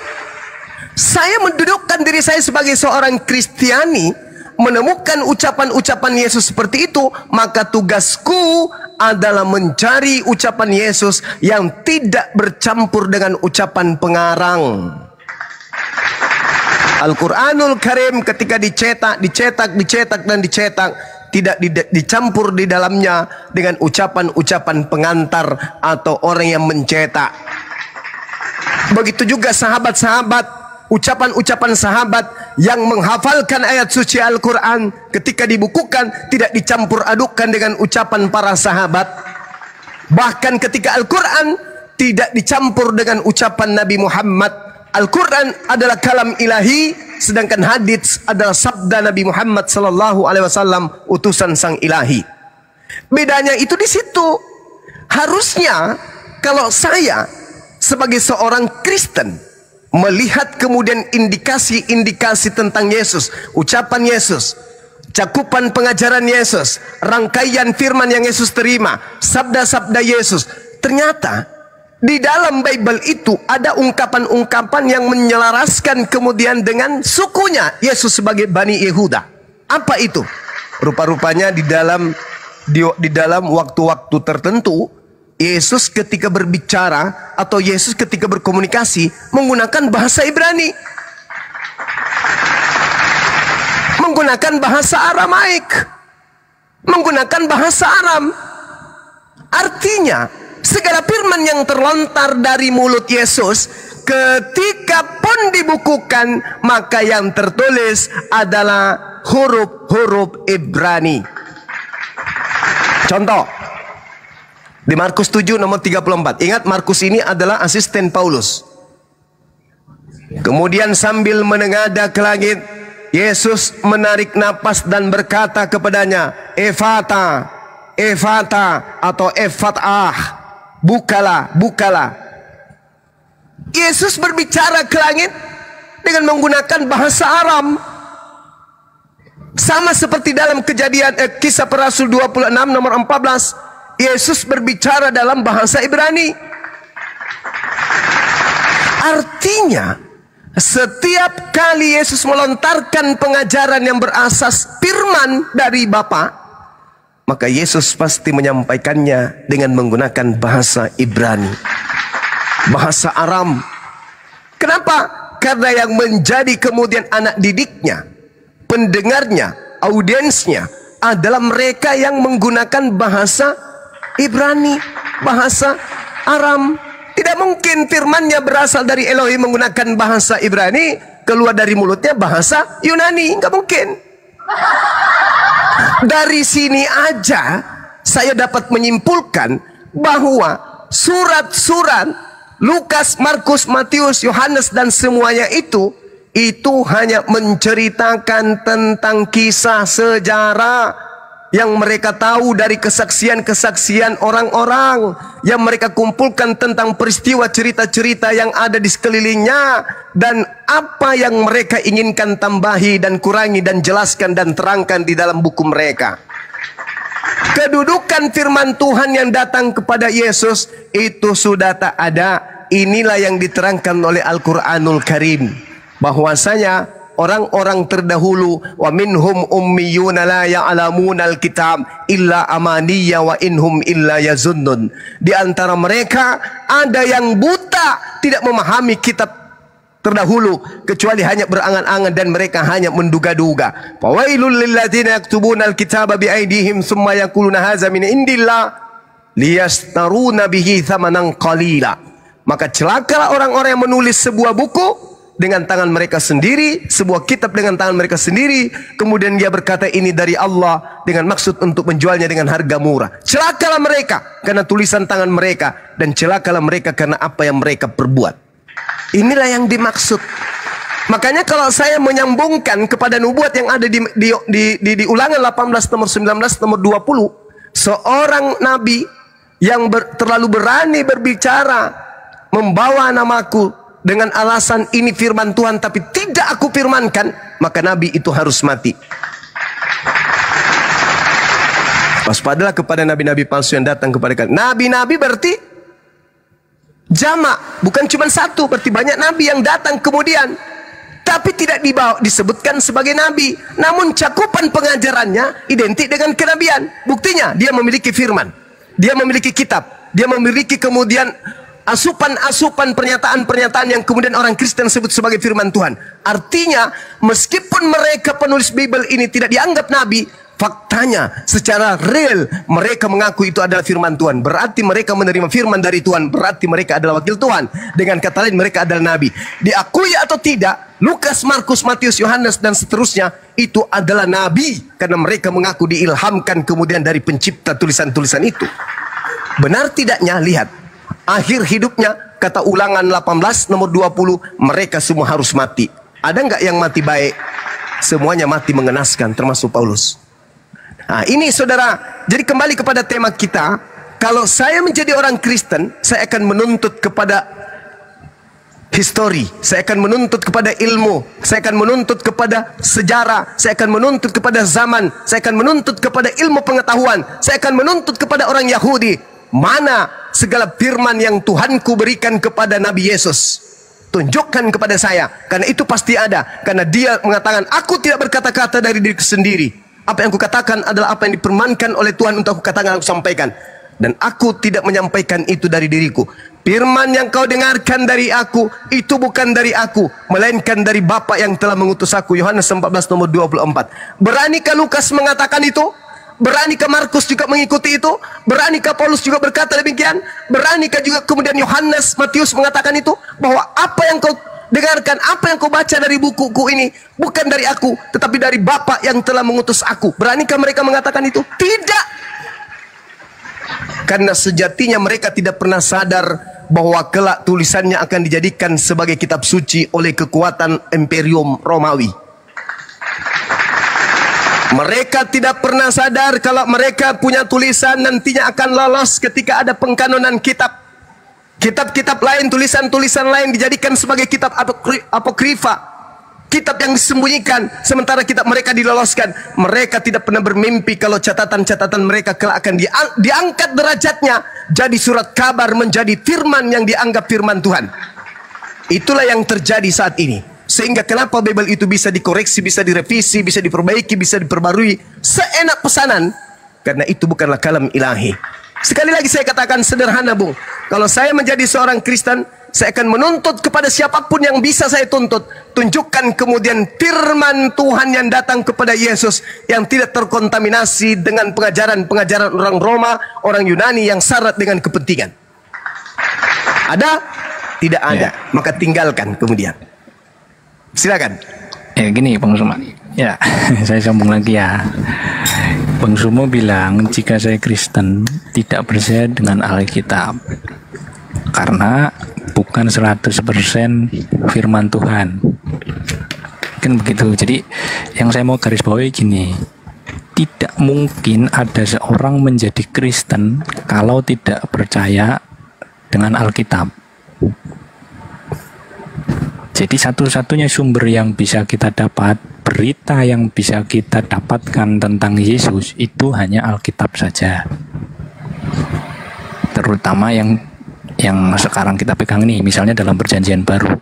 Saya mendudukkan diri saya sebagai seorang Kristiani, menemukan ucapan-ucapan Yesus seperti itu, maka tugasku adalah mencari ucapan Yesus yang tidak bercampur dengan ucapan pengarang. Al-Quranul Karim ketika dicetak, tidak dicampur di dalamnya dengan ucapan-ucapan pengantar atau orang yang mencetak. Begitu juga sahabat-sahabat, ucapan-ucapan sahabat yang menghafalkan ayat suci Al-Quran ketika dibukukan tidak dicampur adukkan dengan ucapan para sahabat. Bahkan ketika Al-Quran tidak dicampur dengan ucapan Nabi Muhammad. Al-Quran adalah kalam ilahi, sedangkan hadits adalah sabda Nabi Muhammad SAW, utusan sang ilahi. Bedanya itu di situ. Harusnya kalau saya sebagai seorang Kristen melihat kemudian indikasi-indikasi tentang Yesus, ucapan Yesus, cakupan pengajaran Yesus, rangkaian firman yang Yesus terima, sabda-sabda Yesus, ternyata di dalam Bible itu ada ungkapan-ungkapan yang menyelaraskan kemudian dengan sukunya Yesus sebagai Bani Yehuda. Apa itu? Rupa-rupanya di dalam waktu-waktu tertentu, Yesus ketika berbicara atau Yesus ketika berkomunikasi menggunakan bahasa Ibrani, menggunakan bahasa Aramaik, menggunakan bahasa Aram. Artinya segala firman yang terlontar dari mulut Yesus ketika pun dibukukan, maka yang tertulis adalah huruf-huruf Ibrani. Contoh di Markus 7 nomor 34. Ingat, Markus ini adalah asisten Paulus. Kemudian sambil menengadah ke langit, Yesus menarik napas dan berkata kepadanya, Efata, Efata atau Efatah, bukalah, bukalah. Yesus berbicara ke langit dengan menggunakan bahasa Aram. Sama seperti dalam kejadian Kisah Para Rasul 26 nomor 14. Yesus berbicara dalam bahasa Ibrani. Artinya Setiap kali Yesus melontarkan pengajaran yang berasas firman dari Bapa, maka Yesus pasti menyampaikannya dengan menggunakan bahasa Ibrani, bahasa Aram. Kenapa? Karena yang menjadi kemudian anak didiknya, pendengarnya, audiensnya adalah mereka yang menggunakan bahasa Ibrani, bahasa Aram. Tidak mungkin firmannya berasal dari Elohim menggunakan bahasa Ibrani, keluar dari mulutnya bahasa Yunani. Nggak mungkin. Dari sini aja saya dapat menyimpulkan bahwa surat-surat Lukas, Markus, Matius, Yohanes dan semuanya itu hanya menceritakan tentang kisah sejarah yang mereka tahu dari kesaksian-kesaksian orang-orang, yang mereka kumpulkan tentang peristiwa cerita-cerita yang ada di sekelilingnya, dan apa yang mereka inginkan tambahi dan kurangi dan jelaskan dan terangkan di dalam buku mereka. Kedudukan firman Tuhan yang datang kepada Yesus itu sudah tak ada. Inilah yang diterangkan oleh Al-Quranul Karim, bahwasanya orang-orang terdahulu, wa minhum ummiyuna la ya'lamunal kitab illa amaniya wa inhum illa yazunnun. Di antara mereka ada yang buta, tidak memahami kitab terdahulu kecuali hanya berangan-angan dan mereka hanya menduga-duga. Fawailul lil ladzina yaktubunal kitaba bi aydihim tsumma yaquluna hadza min indillah liyastaruna bihi thamanan qalila. Maka celakalah orang-orang yang menulis sebuah buku dengan tangan mereka sendiri, sebuah kitab dengan tangan mereka sendiri, kemudian dia berkata ini dari Allah dengan maksud untuk menjualnya dengan harga murah. Celakalah mereka karena tulisan tangan mereka, dan celakalah mereka karena apa yang mereka perbuat. Inilah yang dimaksud. Makanya kalau saya menyambungkan kepada nubuat yang ada di Ulangan 18 nomor 19 nomor 20, seorang nabi yang terlalu berani berbicara membawa namaku dengan alasan ini firman Tuhan tapi tidak aku firmankan, maka nabi itu harus mati. Waspadalah kepada nabi-nabi palsu yang datang kepada kalian. Nabi-nabi berarti jamak, bukan cuma satu, berarti banyak nabi yang datang kemudian, tapi tidak disebutkan sebagai nabi, namun cakupan pengajarannya identik dengan kenabian. Buktinya dia memiliki firman, dia memiliki kitab, dia memiliki kemudian asupan-asupan pernyataan-pernyataan yang kemudian orang Kristen sebut sebagai firman Tuhan. Artinya meskipun mereka penulis Bible ini tidak dianggap nabi, faktanya secara real mereka mengaku itu adalah firman Tuhan. Berarti mereka menerima firman dari Tuhan, berarti mereka adalah wakil Tuhan. Dengan kata lain mereka adalah nabi. Diakui atau tidak, Lukas, Markus, Matius, Yohanes dan seterusnya itu adalah nabi, karena mereka mengaku diilhamkan kemudian dari pencipta tulisan-tulisan itu. Benar tidaknya, lihat akhir hidupnya, kata Ulangan 18 nomor 20, mereka semua harus mati. Ada nggak yang mati baik? Semuanya mati mengenaskan, termasuk Paulus. Nah, ini saudara, jadi kembali kepada tema kita. Kalau saya menjadi orang Kristen, saya akan menuntut kepada histori, saya akan menuntut kepada ilmu, saya akan menuntut kepada sejarah, saya akan menuntut kepada zaman, saya akan menuntut kepada ilmu pengetahuan, saya akan menuntut kepada orang Yahudi. Mana segala firman yang Tuhanku berikan kepada Nabi Yesus? Tunjukkan kepada saya, karena itu pasti ada. Karena dia mengatakan, aku tidak berkata-kata dari diriku sendiri. Apa yang kukatakan adalah apa yang dipermankan oleh Tuhan untuk aku katakan, aku sampaikan. Dan aku tidak menyampaikan itu dari diriku. Firman yang kau dengarkan dari aku, itu bukan dari aku, melainkan dari Bapa yang telah mengutus aku. Yohanes 14 nomor 24. Beranikah Lukas mengatakan itu? Beranikah Markus juga mengikuti itu? Beranikah Paulus juga berkata demikian? Beranikah juga kemudian Yohanes, Matius mengatakan itu? Bahwa apa yang kau dengarkan, apa yang kau baca dari bukuku ini bukan dari aku, tetapi dari Bapa yang telah mengutus aku. Beranikah mereka mengatakan itu? Tidak. Karena sejatinya mereka tidak pernah sadar bahwa kelak tulisannya akan dijadikan sebagai kitab suci oleh kekuatan Imperium Romawi. Mereka tidak pernah sadar kalau mereka punya tulisan nantinya akan lolos ketika ada pengkanonan kitab. Kitab-kitab lain, tulisan-tulisan lain dijadikan sebagai kitab apokrifa, kitab yang disembunyikan, sementara kitab mereka diloloskan. Mereka tidak pernah bermimpi kalau catatan-catatan mereka kelak akan diangkat derajatnya jadi surat kabar, menjadi firman yang dianggap firman Tuhan. Itulah yang terjadi saat ini. Sehingga kenapa Bible itu bisa dikoreksi, bisa direvisi, bisa diperbaiki, bisa diperbarui seenak pesanan? Karena itu bukanlah kalam ilahi. Sekali lagi saya katakan sederhana, Bung. Kalau saya menjadi seorang Kristen, saya akan menuntut kepada siapapun yang bisa saya tuntut. Tunjukkan kemudian firman Tuhan yang datang kepada Yesus, yang tidak terkontaminasi dengan pengajaran-pengajaran orang Roma, orang Yunani yang syarat dengan kepentingan. Ada? Tidak ada. Maka tinggalkan kemudian. Silakan. Gini Bang Sumo. Ya, saya sambung lagi ya. Bang Sumo bilang jika saya Kristen tidak percaya dengan Alkitab karena bukan 100% firman Tuhan. Kan begitu. Jadi yang saya mau garis bawahi gini, tidak mungkin ada seorang menjadi Kristen kalau tidak percaya dengan Alkitab. Jadi satu-satunya sumber yang bisa kita dapat, berita yang bisa kita dapatkan tentang Yesus itu hanya Alkitab saja. Terutama yang sekarang kita pegang nih, misalnya dalam Perjanjian Baru.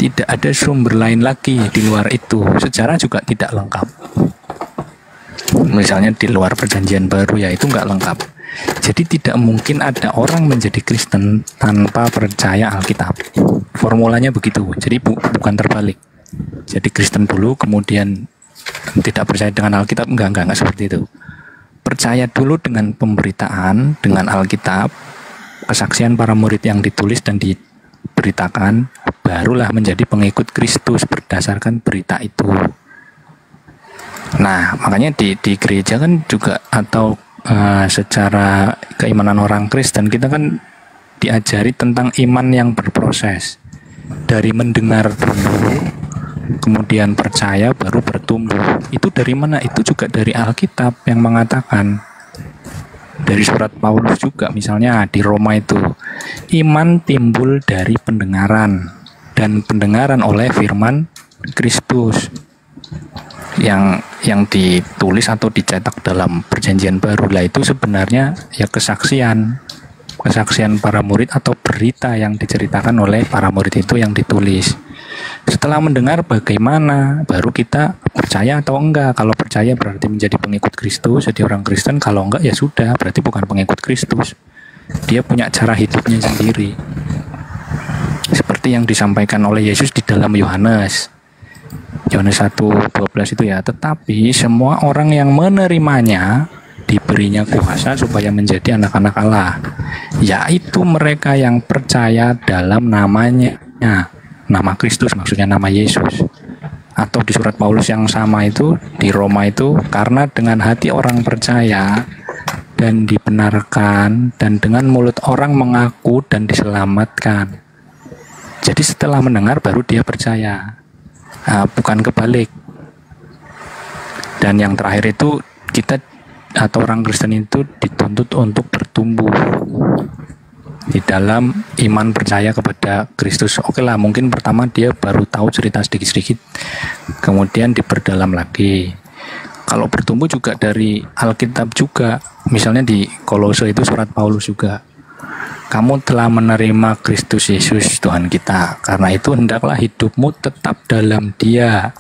Tidak ada sumber lain lagi di luar itu. Sejarah juga tidak lengkap. Misalnya di luar Perjanjian Baru ya itu nggak lengkap. Jadi tidak mungkin ada orang menjadi Kristen tanpa percaya Alkitab. Formulanya begitu. Jadi bukan terbalik. Jadi Kristen dulu kemudian tidak percaya dengan Alkitab, enggak seperti itu. Percaya dulu dengan pemberitaan, dengan Alkitab, kesaksian para murid yang ditulis dan diberitakan, barulah menjadi pengikut Kristus berdasarkan berita itu. Nah, makanya di gereja kan juga atau secara keimanan orang Kristen kita kan diajari tentang iman yang berproses. Dari mendengar dulu, kemudian percaya, baru bertumbuh. Itu dari mana? Itu juga dari Alkitab yang mengatakan. Dari surat Paulus juga, misalnya di Roma itu, iman timbul dari pendengaran, dan pendengaran oleh firman Kristus. Yang ditulis atau dicetak dalam Perjanjian Baru lah itu sebenarnya ya kesaksian para murid atau berita yang diceritakan oleh para murid itu yang ditulis. Setelah mendengar bagaimana, baru kita percaya atau enggak. Kalau percaya berarti menjadi pengikut Kristus, jadi orang Kristen. Kalau enggak ya sudah, berarti bukan pengikut Kristus. Dia punya cara hidupnya sendiri. Seperti yang disampaikan oleh Yesus di dalam Yohanes 1:12 itu ya. Tetapi semua orang yang menerimanya diberinya kuasa supaya menjadi anak-anak Allah, yaitu mereka yang percaya dalam namanya. Nama Kristus maksudnya nama Yesus. Atau di surat Paulus yang sama itu di Roma itu, karena dengan hati orang percaya dan dibenarkan, dan dengan mulut orang mengaku dan diselamatkan. Jadi setelah mendengar baru dia percaya, bukan kebalik. Dan yang terakhir itu kita atau orang Kristen itu dituntut untuk bertumbuh di dalam iman percaya kepada Kristus. Oke lah, mungkin pertama dia baru tahu cerita sedikit-sedikit, kemudian diperdalam lagi. Kalau bertumbuh juga dari Alkitab juga, misalnya di Kolose itu surat Paulus juga, kamu telah menerima Kristus Yesus Tuhan kita, karena itu hendaklah hidupmu tetap dalam Dia.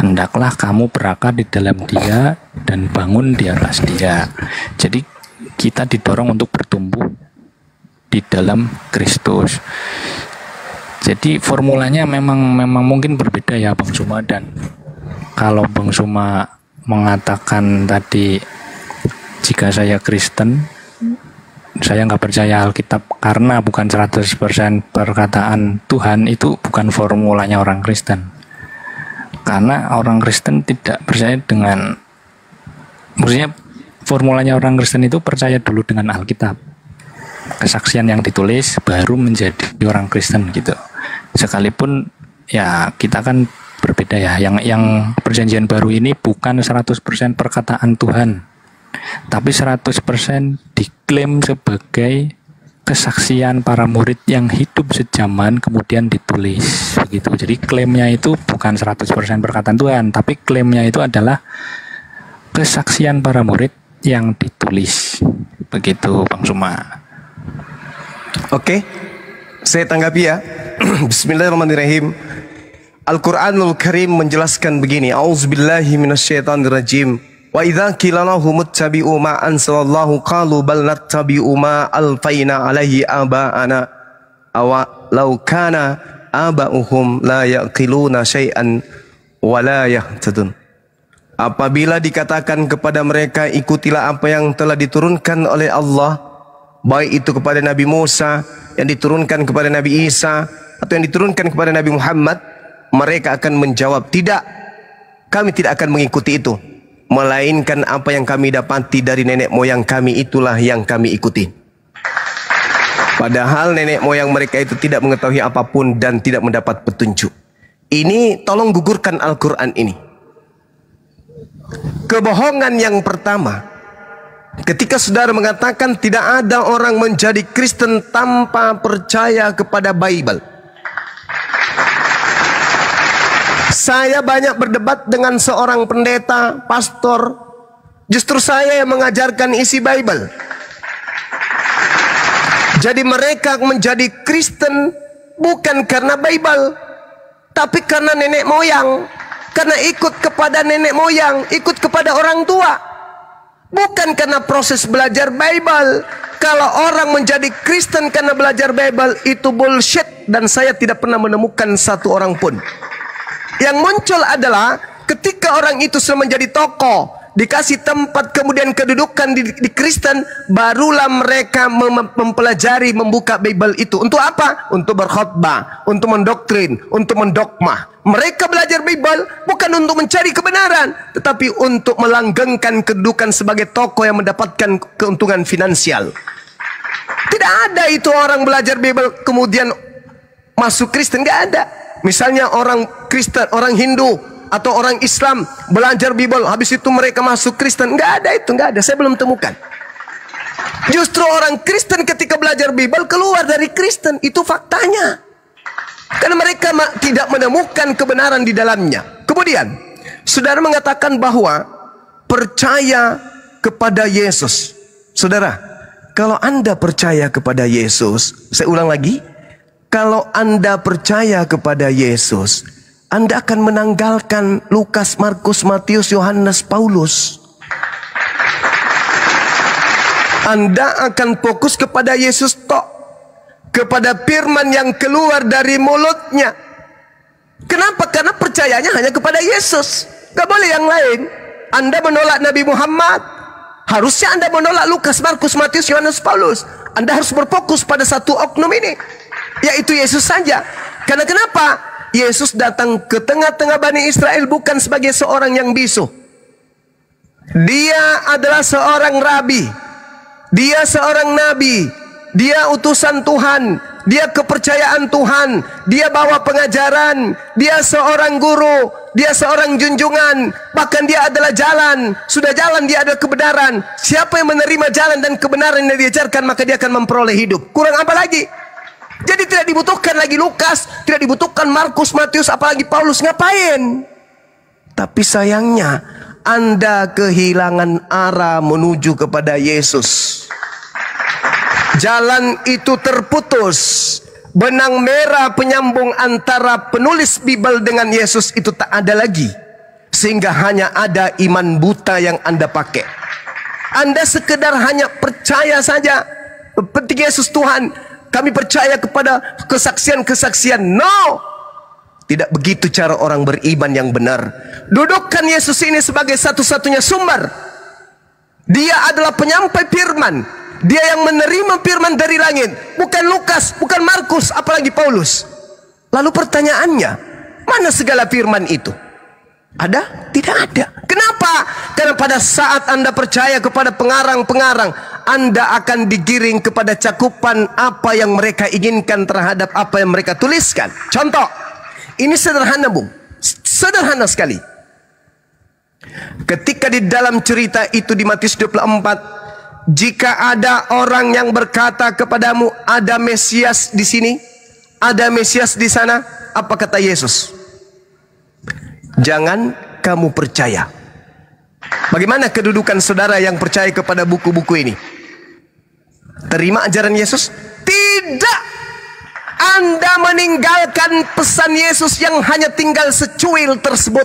Hendaklah kamu berakar di dalam Dia dan bangun di atas Dia. Jadi kita didorong untuk bertumbuh di dalam Kristus. Jadi formulanya memang mungkin berbeda ya Bang Suma. Dan kalau Bang Suma mengatakan tadi jika saya Kristen, saya nggak percaya Alkitab karena bukan 100% perkataan Tuhan, itu bukan formulanya orang Kristen. Karena orang Kristen tidak percaya dengan, maksudnya formulanya orang Kristen itu percaya dulu dengan Alkitab, kesaksian yang ditulis, baru menjadi orang Kristen gitu. Sekalipun ya kita kan berbeda ya, yang Perjanjian Baru ini bukan 100% perkataan Tuhan, tapi 100% diklaim sebagai kesaksian para murid yang hidup sejaman kemudian ditulis begitu. Jadi klaimnya itu bukan 100% perkataan Tuhan, tapi klaimnya itu adalah kesaksian para murid yang ditulis. Begitu Bang Suma. Oke, saya tanggapi ya. Bismillahirrahmanirrahim. Al-Quranul Karim menjelaskan begini. A'udzubillahi minasyaitonirrajim. Wa idza qila lahum ittabi'u ma anzalallahu qalu bal nattabi'u ma alfaina alaihi aba'ana aw law kana aba'uhum la yaqiluna syai'an wa la yahtadun. Apabila dikatakan kepada mereka, ikutilah apa yang telah diturunkan oleh Allah, baik itu kepada Nabi Musa, yang diturunkan kepada Nabi Isa, atau yang diturunkan kepada Nabi Muhammad, mereka akan menjawab, tidak, kami tidak akan mengikuti itu, melainkan apa yang kami dapati dari nenek moyang kami, itulah yang kami ikuti. Padahal nenek moyang mereka itu tidak mengetahui apapun dan tidak mendapat petunjuk. Ini tolong gugurkan Al-Quran ini. Kebohongan yang pertama, ketika saudara mengatakan tidak ada orang menjadi Kristen tanpa percaya kepada Bible. Saya banyak berdebat dengan seorang pendeta, pastor. Justru saya yang mengajarkan isi Bible. Jadi mereka menjadi Kristen bukan karena Bible, tapi karena nenek moyang. Karena ikut kepada nenek moyang, ikut kepada orang tua. Bukan karena proses belajar Bible. Kalau orang menjadi Kristen karena belajar Bible, itu bullshit. Dan saya tidak pernah menemukan satu orang pun. Yang muncul adalah ketika orang itu sudah menjadi tokoh, dikasih tempat, kemudian kedudukan di Kristen, barulah mereka mempelajari, membuka Bible itu. Untuk apa? Untuk berkhotbah, untuk mendoktrin, untuk mendogma. Mereka belajar Bible bukan untuk mencari kebenaran, tetapi untuk melanggengkan kedudukan sebagai tokoh yang mendapatkan keuntungan finansial. Tidak ada itu orang belajar Bible kemudian masuk Kristen, nggak ada. Misalnya orang Kristen, orang Hindu atau orang Islam belajar Bible, habis itu mereka masuk Kristen. Nggak ada itu, nggak ada. Saya belum temukan. Justru orang Kristen ketika belajar Bible keluar dari Kristen, itu faktanya. Karena mereka tidak menemukan kebenaran di dalamnya. Kemudian, saudara mengatakan bahwa percaya kepada Yesus. Saudara, kalau Anda percaya kepada Yesus, saya ulang lagi, kalau Anda percaya kepada Yesus, Anda akan menanggalkan Lukas, Markus, Matius, Yohanes, Paulus. Anda akan fokus kepada Yesus tok, kepada firman yang keluar dari mulutnya. Kenapa? Karena percayanya hanya kepada Yesus, gak boleh yang lain. Anda menolak Nabi Muhammad, harusnya Anda menolak Lukas, Markus, Matius, Yohanes, Paulus. Anda harus berfokus pada satu oknum ini, yaitu Yesus saja. Karena kenapa? Yesus datang ke tengah-tengah Bani Israel bukan sebagai seorang yang bisu. Dia adalah seorang rabi. Dia seorang nabi. Dia utusan Tuhan. Dia kepercayaan Tuhan. Dia bawa pengajaran. Dia seorang guru. Dia seorang junjungan. Bahkan dia adalah jalan. Sudah jalan, dia adalah kebenaran. Siapa yang menerima jalan dan kebenaran yang diajarkan, maka dia akan memperoleh hidup. Kurang apa lagi? Jadi tidak dibutuhkan lagi Lukas, tidak dibutuhkan Markus, Matius, apalagi Paulus. Ngapain? Tapi sayangnya Anda kehilangan arah menuju kepada Yesus. Jalan itu terputus. Benang merah penyambung antara penulis Bible dengan Yesus itu tak ada lagi. Sehingga hanya ada iman buta yang Anda pakai. Anda sekedar hanya percaya saja, penting Yesus Tuhan, kami percaya kepada kesaksian-kesaksian. No, tidak begitu cara orang beriman yang benar. Dudukkan Yesus ini sebagai satu-satunya sumber. Dia adalah penyampai firman. Dia yang menerima firman dari langit, bukan Lukas, bukan Markus, apalagi Paulus. Lalu pertanyaannya, mana segala firman itu? Ada? Tidak ada. Kenapa? Karena pada saat Anda percaya kepada pengarang-pengarang, Anda akan digiring kepada cakupan apa yang mereka inginkan terhadap apa yang mereka tuliskan. Contoh, ini sederhana, Bung. Sederhana sekali. Ketika di dalam cerita itu di Matius 24, jika ada orang yang berkata kepadamu, ada Mesias di sini, ada Mesias di sana, apa kata Yesus? Jangan kamu percaya. Bagaimana kedudukan saudara yang percaya kepada buku-buku ini? Terima ajaran Yesus? Tidak. Anda meninggalkan pesan Yesus yang hanya tinggal secuil tersebut.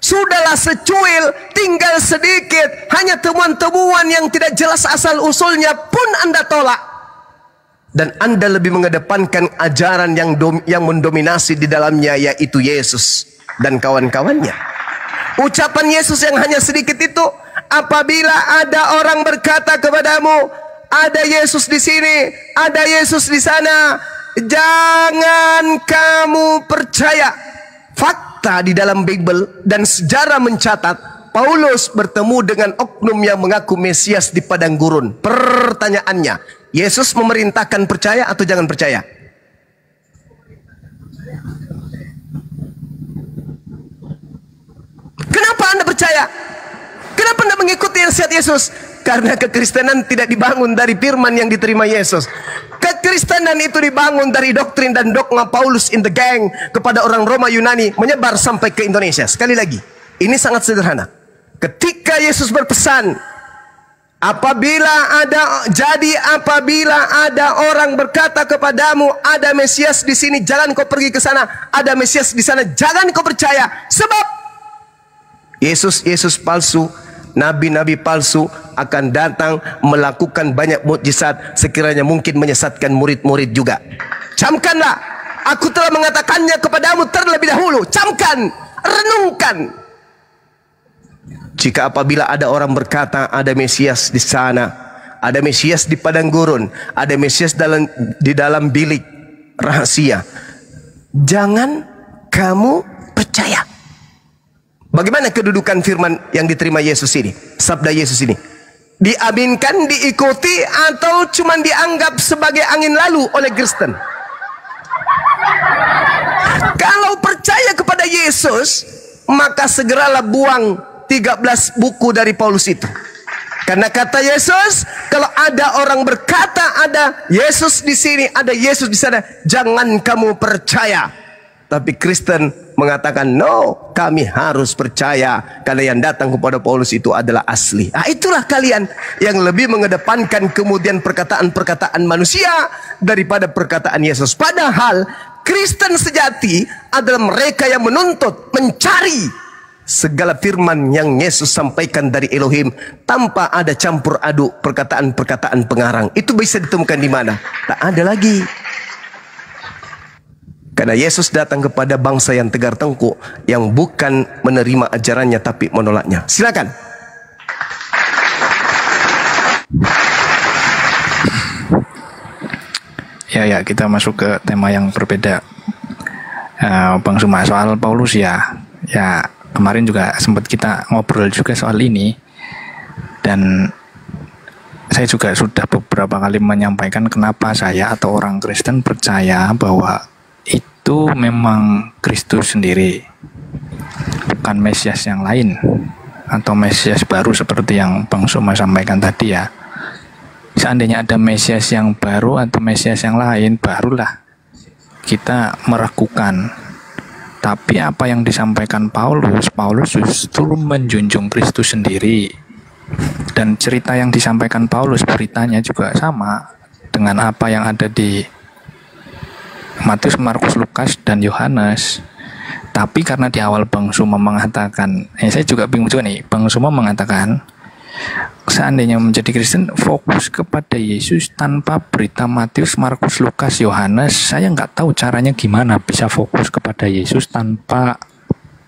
Sudahlah secuil, tinggal sedikit, hanya temuan-temuan yang tidak jelas asal usulnya pun Anda tolak. Dan Anda lebih mengedepankan ajaran yang mendominasi di dalamnya, yaitu Yesus dan kawan-kawannya. Ucapan Yesus yang hanya sedikit itu, apabila ada orang berkata kepadamu, ada Yesus di sini, ada Yesus di sana, jangan kamu percaya. Fakta di dalam Bible dan sejarah mencatat, Paulus bertemu dengan oknum yang mengaku Mesias di padang gurun. Pertanyaannya, Yesus memerintahkan percaya atau jangan percaya? Kenapa Anda percaya? Kenapa Anda mengikuti nasihat Yesus? Karena kekristenan tidak dibangun dari firman yang diterima Yesus. Kekristenan itu dibangun dari doktrin dan dogma Paulus in the gang kepada orang Roma Yunani, menyebar sampai ke Indonesia. Sekali lagi, ini sangat sederhana. Ketika Yesus berpesan, apabila ada orang berkata kepadamu, ada Mesias di sini, jangan kau pergi ke sana. Ada Mesias di sana, jangan kau percaya. Sebab Yesus palsu, nabi-nabi palsu akan datang melakukan banyak mukjizat, sekiranya mungkin menyesatkan murid-murid juga. Camkanlah, aku telah mengatakannya kepadamu terlebih dahulu. Camkan, renungkan. Jika apabila ada orang berkata ada Mesias di sana, ada Mesias di padang gurun, ada Mesias di dalam bilik rahasia, jangan kamu percaya. Bagaimana kedudukan firman yang diterima Yesus ini? Sabda Yesus ini diaminkan, diikuti, atau cuma dianggap sebagai angin lalu oleh Kristen? Kalau percaya kepada Yesus, maka segeralah buang 13 buku dari Paulus itu. Karena kata Yesus, kalau ada orang berkata ada Yesus di sini, ada Yesus di sana, jangan kamu percaya. Tapi Kristen mengatakan, no, kami harus percaya karena yang datang kepada Paulus itu adalah asli. Nah, itulah kalian yang lebih mengedepankan kemudian perkataan-perkataan manusia daripada perkataan Yesus. Padahal Kristen sejati adalah mereka yang menuntut, mencari segala firman yang Yesus sampaikan dari Elohim tanpa ada campur aduk perkataan-perkataan pengarang. Itu bisa ditemukan di mana? Tak ada lagi. Karena Yesus datang kepada bangsa yang tegar tengkuk, yang bukan menerima ajarannya tapi menolaknya. Silakan. Ya, kita masuk ke tema yang berbeda. Bang Suma, soal Paulus ya kemarin juga sempat kita ngobrol juga soal ini, dan saya juga sudah beberapa kali menyampaikan kenapa saya atau orang Kristen percaya bahwa itu memang Kristus sendiri, bukan Mesias yang lain atau Mesias baru seperti yang Bang Suma sampaikan tadi ya. Seandainya ada Mesias yang baru atau Mesias yang lain, barulah kita meragukan. Tapi apa yang disampaikan Paulus justru menjunjung Kristus sendiri. Dan cerita yang disampaikan Paulus, beritanya juga sama dengan apa yang ada di Matius, Markus, Lukas, dan Yohanes. Tapi karena di awal Bang Suma mengatakan, saya juga bingung juga nih, Bang Suma mengatakan seandainya menjadi Kristen fokus kepada Yesus tanpa berita Matius, Markus, Lukas, Yohanes, saya nggak tahu caranya gimana bisa fokus kepada Yesus tanpa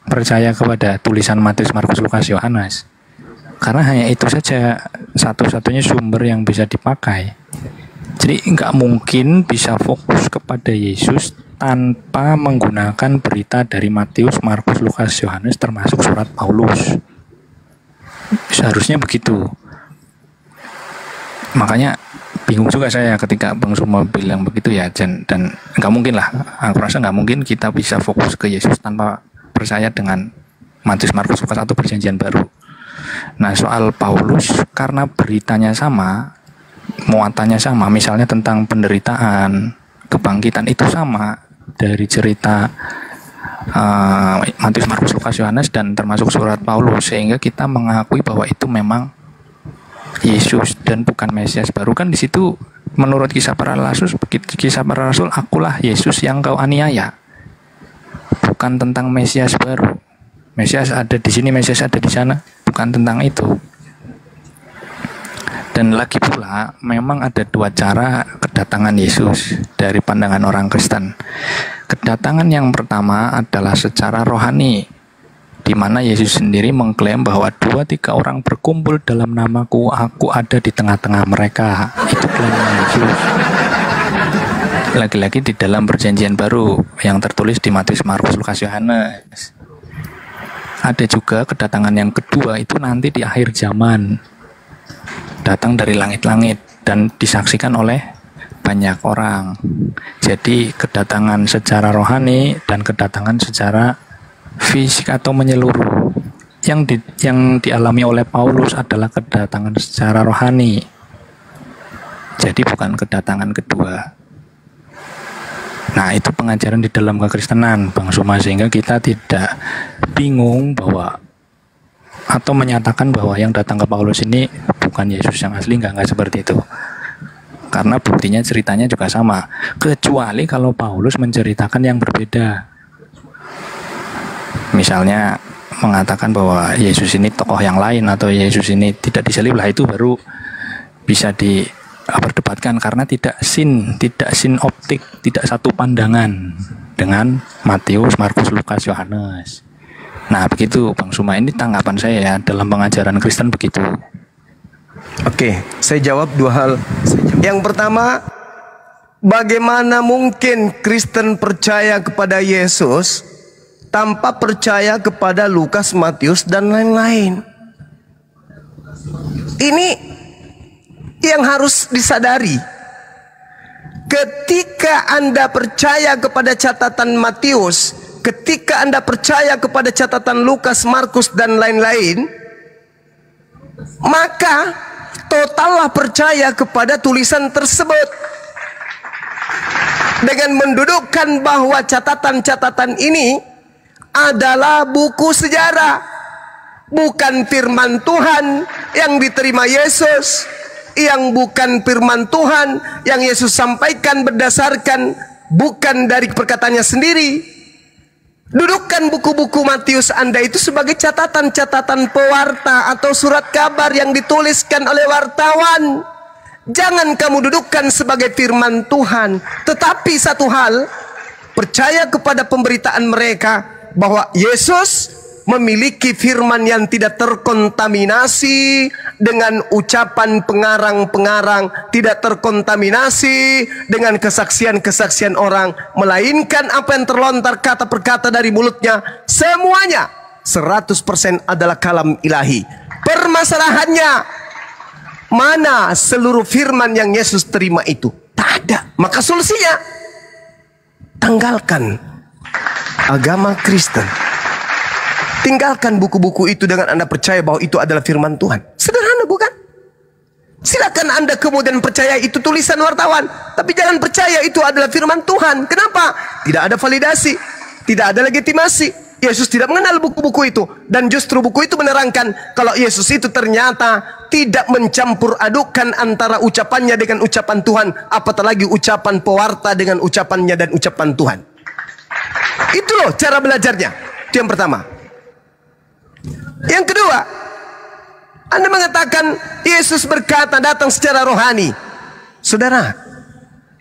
percaya kepada tulisan Matius, Markus, Lukas, Yohanes. Karena hanya itu saja satu-satunya sumber yang bisa dipakai. Jadi nggak mungkin bisa fokus kepada Yesus tanpa menggunakan berita dari Matius, Markus, Lukas, Yohanes termasuk surat Paulus. Seharusnya begitu. Makanya bingung juga saya ketika Bang Suma bilang begitu ya, dan nggak mungkin lah. Aku rasa nggak mungkin kita bisa fokus ke Yesus tanpa percaya dengan Matius, Markus, Lukas atau Perjanjian Baru. Nah, soal Paulus karena beritanya sama, muatannya sama, misalnya tentang penderitaan, kebangkitan itu sama dari cerita Matius, Markus, Lukas, Yohanes dan termasuk surat Paulus, sehingga kita mengakui bahwa itu memang Yesus dan bukan Mesias baru. Kan di situ Menurut kisah para rasul, akulah Yesus yang kau aniaya. Bukan tentang Mesias baru. Mesias ada di sini, Mesias ada di sana. Bukan tentang itu. Dan lagi pula, memang ada dua cara kedatangan Yesus dari pandangan orang Kristen. Kedatangan yang pertama adalah secara rohani, di mana Yesus sendiri mengklaim bahwa 2-3 orang berkumpul dalam namaku, aku ada di tengah-tengah mereka. Itu klaim Yesus. Lagi-lagi di dalam perjanjian baru yang tertulis di Matius, Markus, Lukas, Yohanes. Ada juga kedatangan yang kedua, itu nanti di akhir zaman. Datang dari langit-langit dan disaksikan oleh banyak orang. Jadi kedatangan secara rohani dan kedatangan secara fisik atau menyeluruh. Yang dialami oleh Paulus adalah kedatangan secara rohani. Jadi bukan kedatangan kedua. Nah, itu pengajaran di dalam kekristenan, Bang Suma, sehingga kita tidak bingung bahwa atau menyatakan bahwa yang datang ke Paulus ini bukan Yesus yang asli, enggak seperti itu. Karena buktinya ceritanya juga sama, kecuali kalau Paulus menceritakan yang berbeda. Misalnya mengatakan bahwa Yesus ini tokoh yang lain atau Yesus ini tidak disalib, lah itu baru bisa diperdebatkan karena tidak sinoptik, tidak satu pandangan dengan Matius, Markus, Lukas, Yohanes. Nah, begitu Bang Suma, ini tanggapan saya ya dalam pengajaran Kristen begitu. Oke, saya jawab dua hal. Yang pertama, bagaimana mungkin Kristen percaya kepada Yesus tanpa percaya kepada Lukas, Matius, dan lain-lain? Ini yang harus disadari. Ketika Anda percaya kepada catatan Matius, ketika Anda percaya kepada catatan Lukas, Markus, dan lain-lain, maka totallah percaya kepada tulisan tersebut. Dengan mendudukkan bahwa catatan-catatan ini adalah buku sejarah, bukan firman Tuhan yang diterima Yesus, yang bukan firman Tuhan yang Yesus sampaikan berdasarkan bukan dari perkataannya sendiri. Dudukkan buku-buku Matius Anda itu sebagai catatan-catatan pewarta atau surat kabar yang dituliskan oleh wartawan. Jangan kamu dudukkan sebagai firman Tuhan. Tetapi satu hal, percaya kepada pemberitaan mereka bahwa Yesus memiliki firman yang tidak terkontaminasi dengan ucapan pengarang-pengarang, tidak terkontaminasi dengan kesaksian-kesaksian orang, melainkan apa yang terlontar kata per kata dari mulutnya, semuanya 100% adalah kalam ilahi. Permasalahannya, mana seluruh firman yang Yesus terima itu? Tak ada. Maka solusinya, tanggalkan agama Kristen. Tinggalkan buku-buku itu dengan Anda percaya bahwa itu adalah firman Tuhan. Sederhana bukan? Silakan Anda kemudian percaya itu tulisan wartawan, tapi jangan percaya itu adalah firman Tuhan. Kenapa? Tidak ada validasi, tidak ada legitimasi. Yesus tidak mengenal buku-buku itu, dan justru buku itu menerangkan kalau Yesus itu ternyata tidak mencampur adukan antara ucapannya dengan ucapan Tuhan, apatah lagi ucapan pewarta dengan ucapannya dan ucapan Tuhan. Itu loh cara belajarnya. Itu yang pertama. Yang kedua, Anda mengatakan Yesus berkata datang secara rohani. Saudara,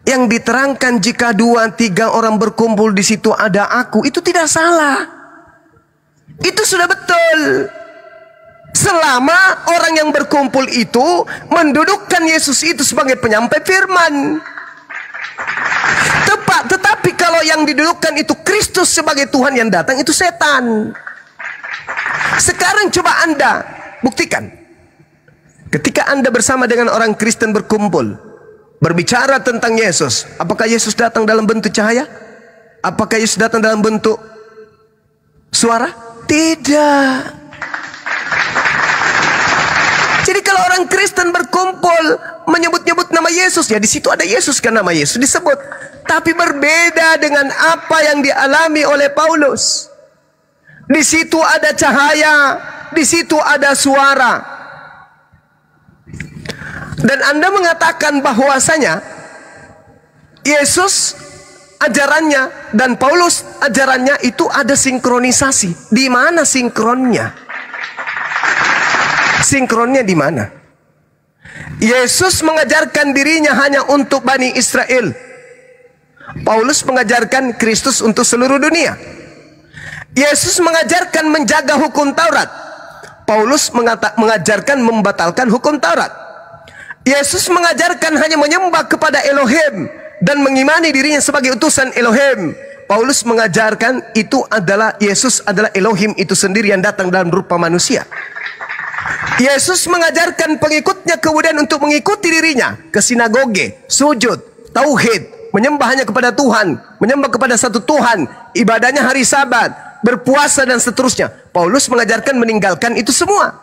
yang diterangkan jika 2-3 orang berkumpul di situ ada aku, itu tidak salah. Itu sudah betul. Selama orang yang berkumpul itu mendudukkan Yesus itu sebagai penyampai firman. Tepat, tetapi kalau yang didudukkan itu Kristus sebagai Tuhan yang datang, itu setan. Sekarang coba Anda buktikan. Ketika Anda bersama dengan orang Kristen berkumpul, berbicara tentang Yesus, apakah Yesus datang dalam bentuk cahaya? Apakah Yesus datang dalam bentuk suara? Tidak. Jadi kalau orang Kristen berkumpul menyebut-nyebut nama Yesus, ya di situ ada Yesus kan, nama Yesus disebut. Tapi berbeda dengan apa yang dialami oleh Paulus. Di situ ada cahaya, di situ ada suara. Dan Anda mengatakan bahwasanya Yesus ajarannya dan Paulus ajarannya itu ada sinkronisasi. Di mana sinkronnya? Sinkronnya di mana? Yesus mengajarkan dirinya hanya untuk Bani Israel. Paulus mengajarkan Kristus untuk seluruh dunia. Yesus mengajarkan menjaga hukum Taurat. Paulus mengajarkan membatalkan hukum Taurat. Yesus mengajarkan hanya menyembah kepada Elohim dan mengimani dirinya sebagai utusan Elohim. Paulus mengajarkan itu adalah Yesus adalah Elohim itu sendiri yang datang dalam rupa manusia. Yesus mengajarkan pengikutnya kemudian untuk mengikuti dirinya ke sinagoge, sujud, tauhid, menyembah hanya kepada Tuhan, menyembah kepada satu Tuhan, ibadahnya hari Sabat, berpuasa dan seterusnya. Paulus mengajarkan meninggalkan itu semua.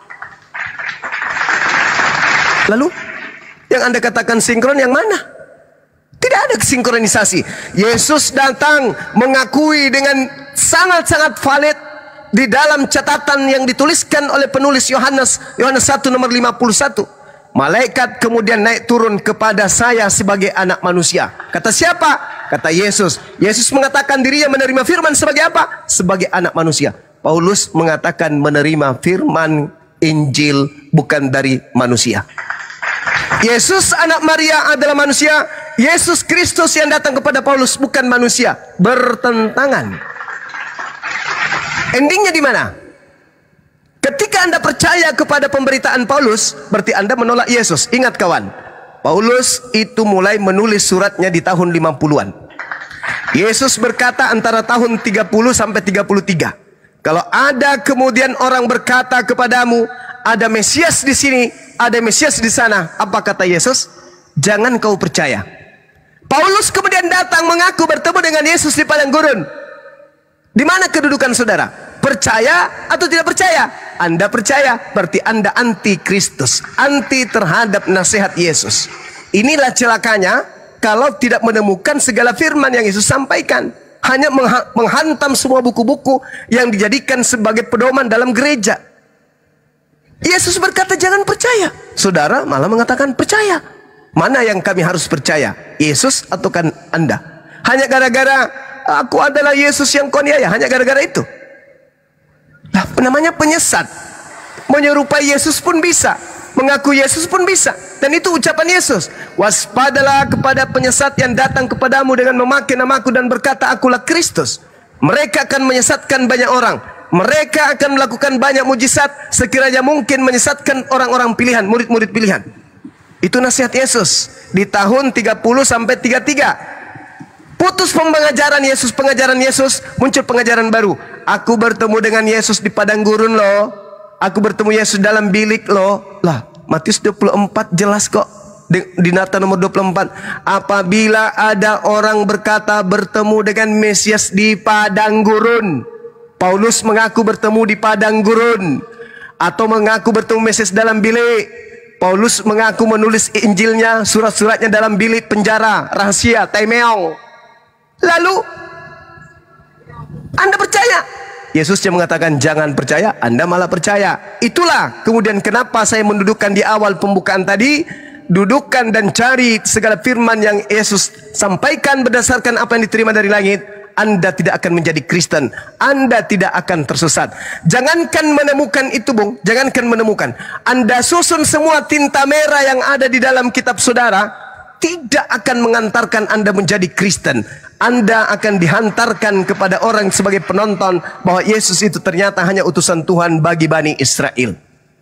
Lalu yang Anda katakan sinkron yang mana? Tidak ada sinkronisasi. Yesus datang mengakui dengan sangat-sangat valid di dalam catatan yang dituliskan oleh penulis Yohanes 1 nomor 51. Malaikat kemudian naik turun kepada saya sebagai anak manusia. Kata siapa? Kata Yesus. Yesus mengatakan dirinya menerima firman sebagai apa? Sebagai anak manusia. Paulus mengatakan menerima firman Injil bukan dari manusia. Yesus anak Maria adalah manusia. Yesus Kristus yang datang kepada Paulus bukan manusia. Bertentangan. Endingnya di mana? Ketika Anda percaya kepada pemberitaan Paulus, berarti Anda menolak Yesus. Ingat kawan, Paulus itu mulai menulis suratnya di tahun 50-an. Yesus berkata antara tahun 30 sampai 33. Kalau ada kemudian orang berkata kepadamu, ada Mesias di sini, ada Mesias di sana. Apa kata Yesus? Jangan kau percaya. Paulus kemudian datang mengaku bertemu dengan Yesus di padang gurun. Di mana kedudukan saudara? Percaya atau tidak percaya? Anda percaya, berarti Anda anti Kristus, anti terhadap nasihat Yesus. Inilah celakanya kalau tidak menemukan segala firman yang Yesus sampaikan. Hanya menghantam semua buku-buku yang dijadikan sebagai pedoman dalam gereja. Yesus berkata jangan percaya. Saudara malah mengatakan percaya. Mana yang kami harus percaya? Yesus atau kan Anda? Hanya gara-gara aku adalah Yesus yang koniaya, hanya gara-gara itu. Nah, namanya penyesat. Menyerupai Yesus pun bisa, mengaku Yesus pun bisa. Dan itu ucapan Yesus. Waspadalah kepada penyesat yang datang kepadamu dengan memakai namaku dan berkata akulah Kristus. Mereka akan menyesatkan banyak orang. Mereka akan melakukan banyak mujizat sekiranya mungkin menyesatkan orang-orang pilihan, murid-murid pilihan. Itu nasihat Yesus di tahun 30 sampai 33. Putus pengajaran Yesus, muncul pengajaran baru. Aku bertemu dengan Yesus di padang gurun loh. Aku bertemu Yesus dalam bilik loh. Lah, Matius 24 jelas kok. Di Nata nomor 24. Apabila ada orang berkata bertemu dengan Mesias di padang gurun. Paulus mengaku bertemu di padang gurun. Atau mengaku bertemu Mesias dalam bilik. Paulus mengaku menulis Injilnya, surat-suratnya dalam bilik penjara, rahasia, taimeong. Lalu Anda percaya? Yesus yang mengatakan jangan percaya, Anda malah percaya. Itulah kemudian kenapa saya mendudukkan di awal pembukaan tadi, dudukan dan cari segala firman yang Yesus sampaikan berdasarkan apa yang diterima dari langit. Anda tidak akan menjadi Kristen. Anda tidak akan tersesat. Jangankan menemukan itu, Bung. Jangankan menemukan. Anda susun semua tinta merah yang ada di dalam kitab saudara, tidak akan mengantarkan Anda menjadi Kristen. Anda akan dihantarkan kepada orang sebagai penonton bahwa Yesus itu ternyata hanya utusan Tuhan bagi Bani Israel.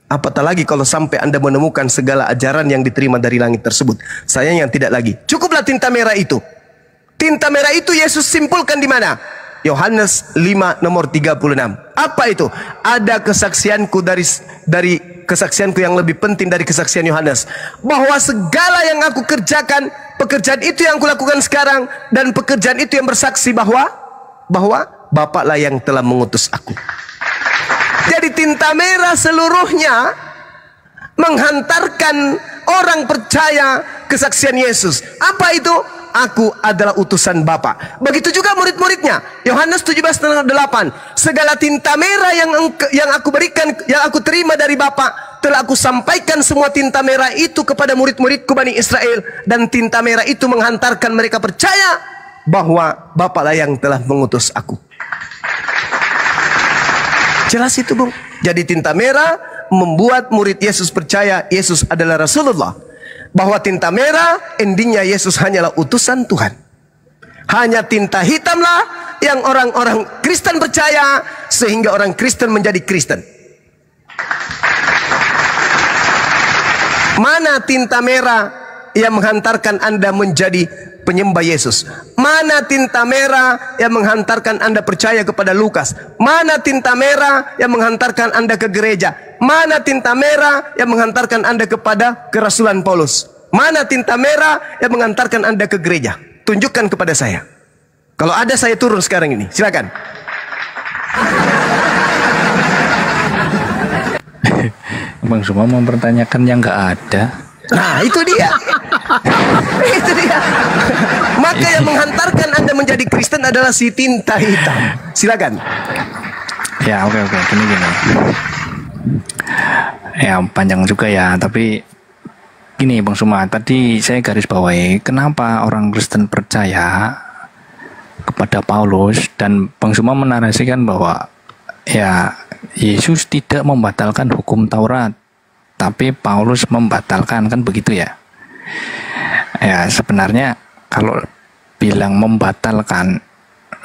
Apatah lagi kalau sampai Anda menemukan segala ajaran yang diterima dari langit tersebut. Sayang yang tidak lagi. Cukuplah tinta merah itu. Tinta merah itu Yesus simpulkan di mana? Yohanes 5 nomor 36. Apa itu? Ada kesaksianku dari kesaksianku yang lebih penting dari kesaksian Yohanes. Bahwa segala yang aku kerjakan, pekerjaan itu yang aku lakukan sekarang, dan pekerjaan itu yang bersaksi bahwa Bapaklah yang telah mengutus aku. Jadi tinta merah seluruhnya menghantarkan orang percaya kesaksian Yesus. Apa itu? Aku adalah utusan Bapa. Begitu juga murid-muridnya. Yohanes 17:8. Segala tinta merah yang aku berikan, yang aku terima dari Bapa, telah aku sampaikan semua tinta merah itu kepada murid-muridku Bani Israel, dan tinta merah itu menghantarkan mereka percaya bahwa Bapalah yang telah mengutus aku. Jelas itu, Bung. Jadi tinta merah membuat murid Yesus percaya Yesus adalah Rasulullah. Bahwa tinta merah endingnya Yesus hanyalah utusan Tuhan. Hanya tinta hitamlah yang orang-orang Kristen percaya, sehingga orang Kristen menjadi Kristen. Mana tinta merah yang menghantarkan Anda menjadi penyembah Yesus? Mana tinta merah yang menghantarkan Anda percaya kepada Lukas? Mana tinta merah yang menghantarkan Anda ke gereja? Mana tinta merah yang menghantarkan Anda kepada kerasulan Paulus? Mana tinta merah yang menghantarkan Anda ke gereja? Tunjukkan kepada saya. Kalau ada, saya turun sekarang ini. Silakan. Bang Suma mempertanyakan yang nggak ada. Nah, itu dia. Itu dia. Maka yang menghantarkan Anda menjadi Kristen adalah si tinta hitam. Silakan. Ya, oke. Gini. Ya, panjang juga ya. Tapi gini Bang Suma, tadi saya garis bawahi kenapa orang Kristen percaya kepada Paulus, dan Bang Suma menarasikan bahwa ya Yesus tidak membatalkan hukum Taurat, tapi Paulus membatalkan, kan begitu ya. Ya sebenarnya kalau bilang membatalkan,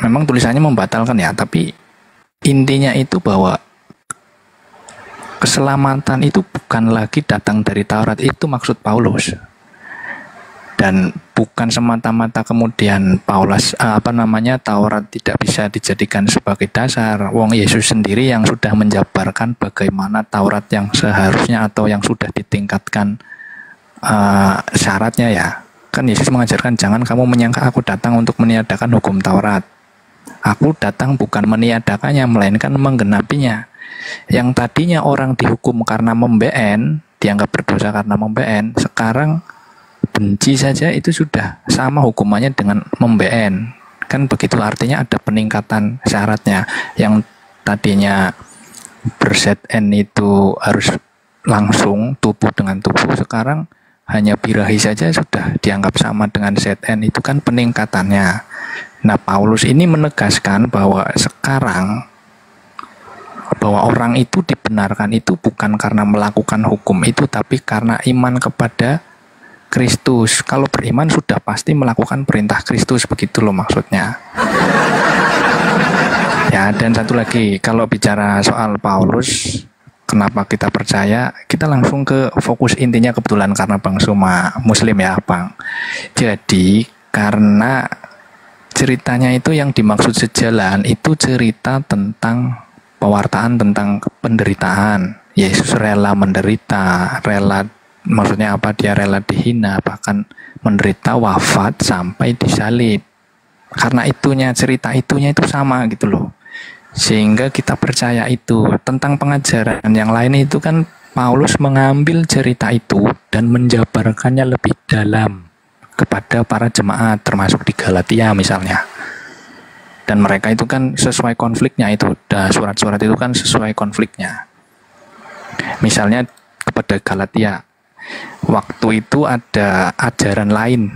memang tulisannya membatalkan ya, tapi intinya itu bahwa keselamatan itu bukan lagi datang dari Taurat, itu maksud Paulus. Dan bukan semata-mata kemudian Taurat tidak bisa dijadikan sebagai dasar. Wong Yesus sendiri yang sudah menjabarkan bagaimana Taurat yang seharusnya atau yang sudah ditingkatkan syaratnya ya. Kan Yesus mengajarkan, jangan kamu menyangka aku datang untuk meniadakan hukum Taurat. Aku datang bukan meniadakannya, melainkan menggenapinya. Yang tadinya orang dihukum karena membeen, dianggap berdosa karena membeen, sekarang benci saja itu sudah sama hukumannya dengan membeen. Kan begitu, artinya ada peningkatan syaratnya. Yang tadinya ber-ZN itu harus langsung tubuh dengan tubuh, sekarang hanya birahi saja sudah dianggap sama dengan ZN, itu kan peningkatannya. Nah, Paulus ini menegaskan bahwa sekarang bahwa orang itu dibenarkan itu bukan karena melakukan hukum itu, tapi karena iman kepada Kristus. Kalau beriman sudah pasti melakukan perintah Kristus, begitu loh maksudnya. Ya, dan satu lagi, kalau bicara soal Paulus, kenapa kita percaya, kita langsung ke fokus intinya, kebetulan karena Bang Suma Muslim ya Bang. Jadi karena ceritanya itu yang dimaksud sejalan itu cerita tentang pewartaan tentang penderitaan. Yesus rela menderita, maksudnya apa, dia rela dihina, bahkan menderita wafat sampai disalib. Karena cerita itunya itu sama gitu loh. Sehingga kita percaya itu. Tentang pengajaran yang lain itu kan Paulus mengambil cerita itu dan menjabarkannya lebih dalam kepada para jemaat, termasuk di Galatia misalnya. Dan mereka itu kan sesuai konfliknya itu. Surat-surat itu kan sesuai konfliknya. Misalnya kepada Galatia, waktu itu ada ajaran lain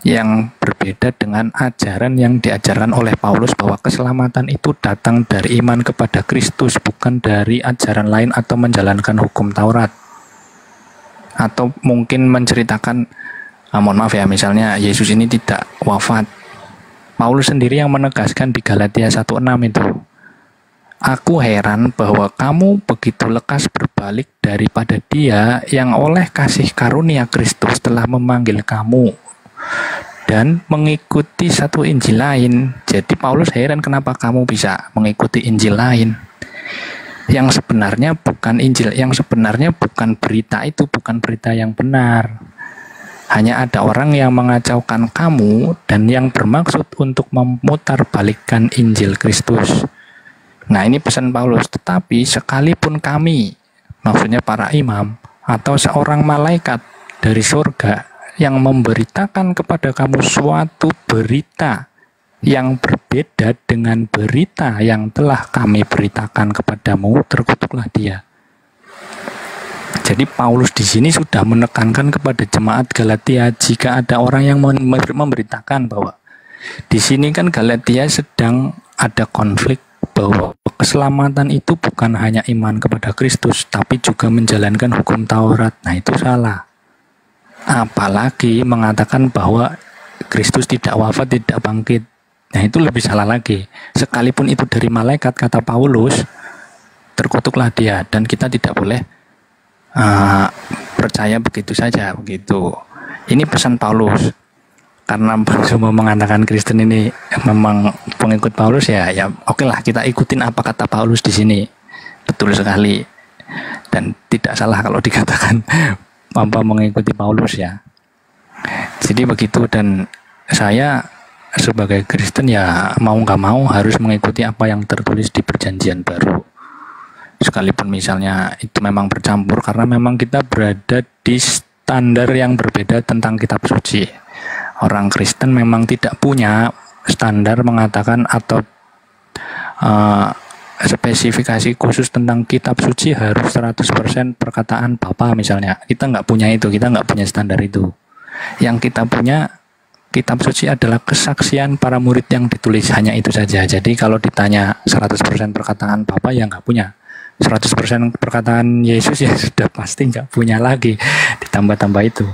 yang berbeda dengan ajaran yang diajarkan oleh Paulus, bahwa keselamatan itu datang dari iman kepada Kristus, bukan dari ajaran lain atau menjalankan hukum Taurat. Atau mungkin menceritakan, mohon maaf ya, misalnya Yesus ini tidak wafat. Paulus sendiri yang menegaskan di Galatia 1:6 itu, aku heran bahwa kamu begitu lekas berbalik daripada Dia yang oleh kasih karunia Kristus telah memanggil kamu dan mengikuti satu Injil lain. Jadi Paulus heran kenapa kamu bisa mengikuti Injil lain yang sebenarnya bukan Injil, yang sebenarnya bukan berita itu, bukan berita yang benar. Hanya ada orang yang mengacaukan kamu dan yang bermaksud untuk memutarbalikkan Injil Kristus. Nah, ini pesan Paulus. Tetapi sekalipun kami, maksudnya para imam atau seorang malaikat dari surga yang memberitakan kepada kamu suatu berita yang berbeda dengan berita yang telah kami beritakan kepadamu, terkutuklah dia. Jadi Paulus di sini sudah menekankan kepada jemaat Galatia jika ada orang yang memberitakan bahwa di sini kan Galatia sedang ada konflik bahwa keselamatan itu bukan hanya iman kepada Kristus tapi juga menjalankan hukum Taurat. Nah, itu salah. Apalagi mengatakan bahwa Kristus tidak wafat, tidak bangkit. Nah, itu lebih salah lagi. Sekalipun itu dari malaikat, kata Paulus, terkutuklah dia, dan kita tidak boleh percaya begitu saja begitu. Ini pesan Paulus. Karena semua mengatakan Kristen ini memang pengikut Paulus, ya oke lah, kita ikutin apa kata Paulus di sini. Betul sekali. Dan tidak salah kalau dikatakan apa mengikuti Paulus ya. Jadi begitu, dan saya sebagai Kristen ya mau nggak mau harus mengikuti apa yang tertulis di Perjanjian Baru. Sekalipun misalnya itu memang bercampur karena memang kita berada di standar yang berbeda tentang kitab suci. Orang Kristen memang tidak punya standar mengatakan atau spesifikasi khusus tentang kitab suci harus 100% perkataan Bapa misalnya. Kita nggak punya itu, kita nggak punya standar itu. Yang kita punya kitab suci adalah kesaksian para murid yang ditulis, hanya itu saja. Jadi kalau ditanya 100% perkataan Bapa ya nggak punya. 100% perkataan Yesus ya sudah pasti nggak punya lagi, ditambah-tambah itu.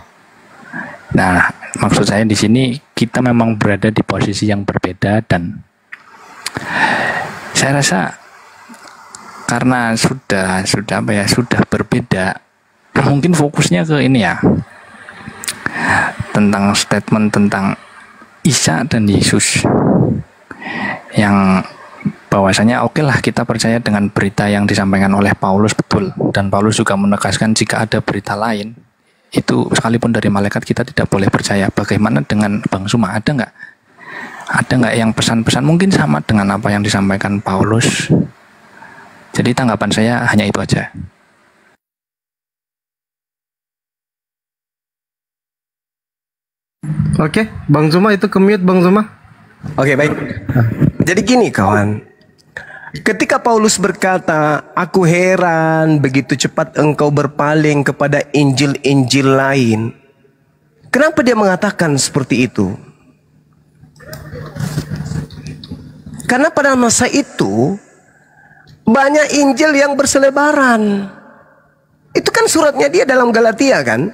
Nah, maksud saya di sini kita memang berada di posisi yang berbeda, dan saya rasa karena sudah berbeda, mungkin fokusnya ke ini ya, tentang statement tentang Isa dan Yesus, yang bahwasanya oke lah kita percaya dengan berita yang disampaikan oleh Paulus, betul. Dan Paulus juga menegaskan jika ada berita lain itu sekalipun dari malaikat kita tidak boleh percaya. Bagaimana dengan Bang Suma? Ada nggak yang pesan-pesan mungkin sama dengan apa yang disampaikan Paulus? Jadi tanggapan saya hanya itu aja. Oke, Bang Zuma itu ke-mute Bang Zuma. Oke, baik. Jadi gini kawan, ketika Paulus berkata, aku heran begitu cepat engkau berpaling kepada Injil-Injil lain. Kenapa dia mengatakan seperti itu? Karena pada masa itu banyak Injil yang berselebaran. Itu kan suratnya dia dalam Galatia kan?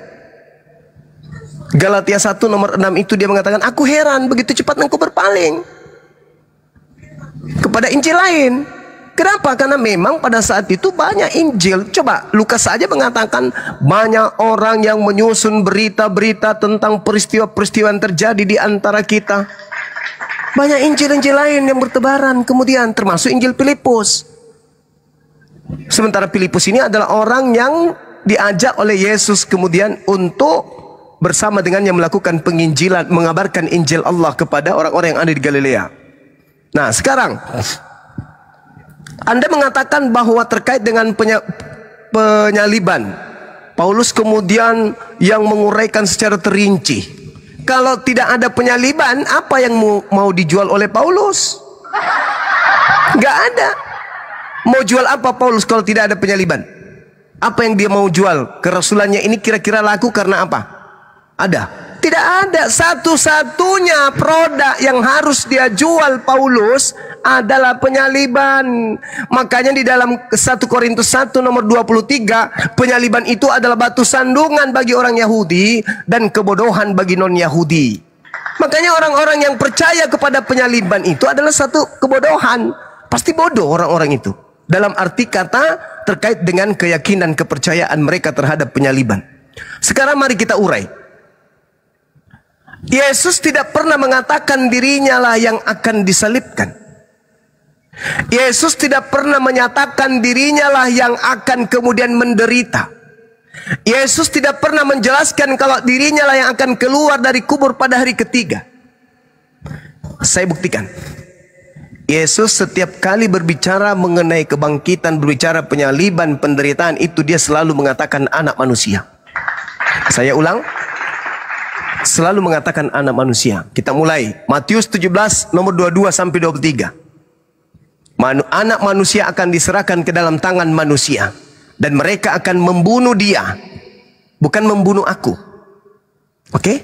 Galatia 1 nomor 6 itu dia mengatakan, aku heran begitu cepat engkau berpaling kepada Injil lain. Kenapa? Karena memang pada saat itu banyak Injil. Coba Lukas saja mengatakan banyak orang yang menyusun berita-berita tentang peristiwa-peristiwa yang terjadi di antara kita. Banyak Injil-Injil lain yang bertebaran, kemudian termasuk Injil Filipus. Sementara Filipus ini adalah orang yang diajak oleh Yesus kemudian untuk bersama dengannya melakukan penginjilan, mengabarkan Injil Allah kepada orang-orang yang ada di Galilea. Nah, sekarang Anda mengatakan bahwa terkait dengan penyaliban, Paulus kemudian yang menguraikan secara terinci. Kalau tidak ada penyaliban, apa yang mau dijual oleh Paulus? Gak ada. Mau jual apa Paulus kalau tidak ada penyaliban? Apa yang dia mau jual? Kerasulannya ini kira-kira laku karena apa? Ada? Tidak ada. Satu-satunya produk yang harus dia jual Paulus adalah penyaliban. Makanya di dalam 1 Korintus 1 nomor 23, penyaliban itu adalah batu sandungan bagi orang Yahudi dan kebodohan bagi non-Yahudi. Makanya orang-orang yang percaya kepada penyaliban itu adalah satu kebodohan. Pasti bodoh orang-orang itu. Dalam arti kata terkait dengan keyakinan kepercayaan mereka terhadap penyaliban. Sekarang mari kita urai. Yesus tidak pernah mengatakan dirinya lah yang akan disalibkan. Yesus tidak pernah menyatakan dirinya lah yang akan kemudian menderita. Yesus tidak pernah menjelaskan kalau dirinya lah yang akan keluar dari kubur pada hari ketiga. Saya buktikan. Yesus setiap kali berbicara mengenai kebangkitan, berbicara penyaliban, penderitaan, itu dia selalu mengatakan anak manusia. Saya ulang. Selalu mengatakan anak manusia. Kita mulai Matius 17 nomor 22 sampai 23. Anak manusia akan diserahkan ke dalam tangan manusia. Dan mereka akan membunuh dia, bukan membunuh aku. Oke?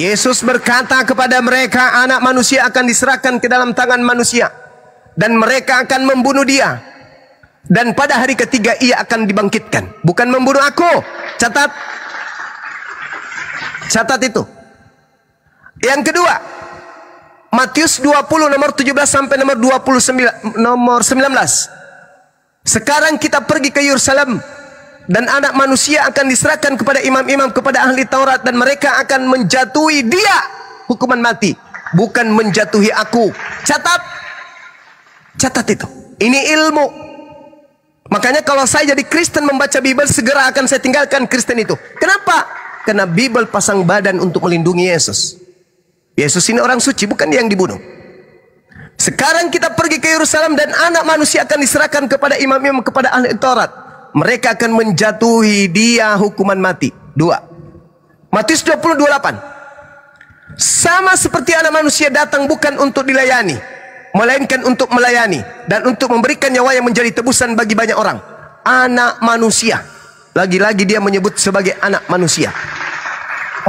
Yesus berkata kepada mereka, anak manusia akan diserahkan ke dalam tangan manusia. Dan mereka akan membunuh dia. Dan pada hari ketiga ia akan dibangkitkan. Bukan membunuh aku. Catat. Catat itu. Yang kedua, Matius 20 nomor 17 sampai nomor 19. Sekarang kita pergi ke Yerusalem, dan anak manusia akan diserahkan kepada imam-imam, kepada ahli Taurat, dan mereka akan menjatuhi dia hukuman mati, bukan menjatuhi aku. Catat. Catat itu. Ini ilmu. Makanya kalau saya jadi Kristen membaca Bible, segera akan saya tinggalkan Kristen itu. Kenapa? Karena Bible pasang badan untuk melindungi Yesus. Yesus ini orang suci, bukan dia yang dibunuh. Sekarang kita pergi ke Yerusalem, dan anak manusia akan diserahkan kepada imam-imam, kepada ahli Taurat. Mereka akan menjatuhi dia hukuman mati. 2. Matius 20:28. Sama seperti anak manusia datang bukan untuk dilayani, melainkan untuk melayani, dan untuk memberikan nyawa yang menjadi tebusan bagi banyak orang. Anak manusia. Lagi-lagi dia menyebut sebagai anak manusia.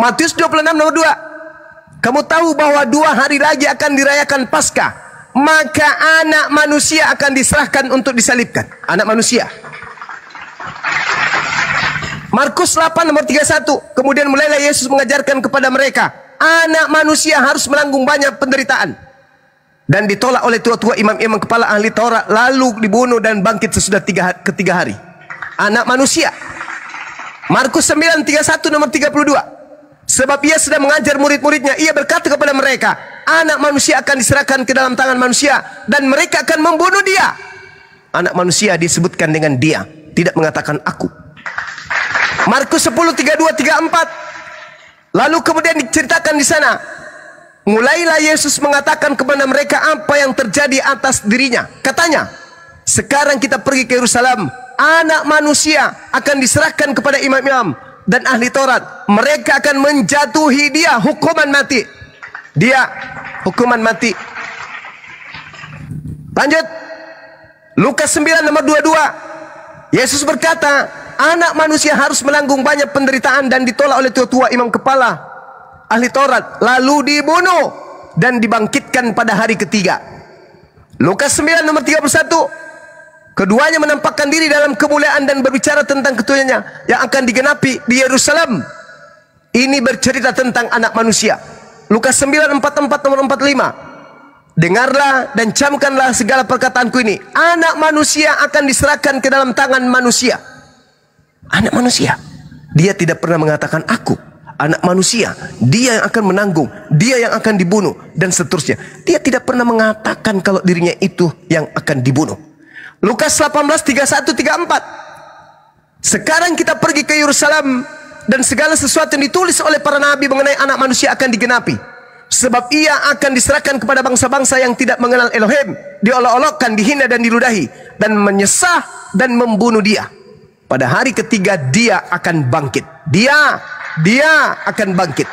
Matius 26 nomor 2. Kamu tahu bahwa 2 hari lagi akan dirayakan Paskah. Maka anak manusia akan diserahkan untuk disalibkan. Anak manusia. Markus 8 nomor 31. Kemudian mulailah Yesus mengajarkan kepada mereka, anak manusia harus menanggung banyak penderitaan, dan ditolak oleh tua-tua imam-imam kepala ahli Taurat, lalu dibunuh dan bangkit sesudah ketiga hari. Anak manusia. Markus 9 31 nomor 32. Sebab ia sedang mengajar murid-muridnya, ia berkata kepada mereka, anak manusia akan diserahkan ke dalam tangan manusia, dan mereka akan membunuh dia. Anak manusia disebutkan dengan dia, tidak mengatakan aku. Markus 10 32 34. Lalu kemudian diceritakan di sana, mulailah Yesus mengatakan kepada mereka apa yang terjadi atas dirinya. Katanya, sekarang kita pergi ke Yerusalem, anak manusia akan diserahkan kepada imam-imam dan ahli Taurat. Mereka akan menjatuhi dia hukuman mati. Dia hukuman mati. Lanjut. Lukas 9 nomor 22. Yesus berkata, anak manusia harus menanggung banyak penderitaan dan ditolak oleh tua-tua imam kepala ahli Taurat, lalu dibunuh dan dibangkitkan pada hari ketiga. Lukas 9 nomor 31. Keduanya menampakkan diri dalam kemuliaan dan berbicara tentang ketuanya yang akan digenapi di Yerusalem. Ini bercerita tentang anak manusia. Lukas 9:44 nomor 45. Dengarlah dan camkanlah segala perkataanku ini. Anak manusia akan diserahkan ke dalam tangan manusia. Anak manusia. Dia tidak pernah mengatakan aku. Anak manusia. Dia yang akan menanggung. Dia yang akan dibunuh. Dan seterusnya. Dia tidak pernah mengatakan kalau dirinya itu yang akan dibunuh. Lukas 18:31-34. Sekarang kita pergi ke Yerusalem, dan segala sesuatu yang ditulis oleh para nabi mengenai anak manusia akan digenapi. Sebab ia akan diserahkan kepada bangsa-bangsa yang tidak mengenal Elohim, diolok-olokkan, dihina dan diludahi, dan menyesah dan membunuh dia. Pada hari ketiga dia akan bangkit. Dia akan bangkit.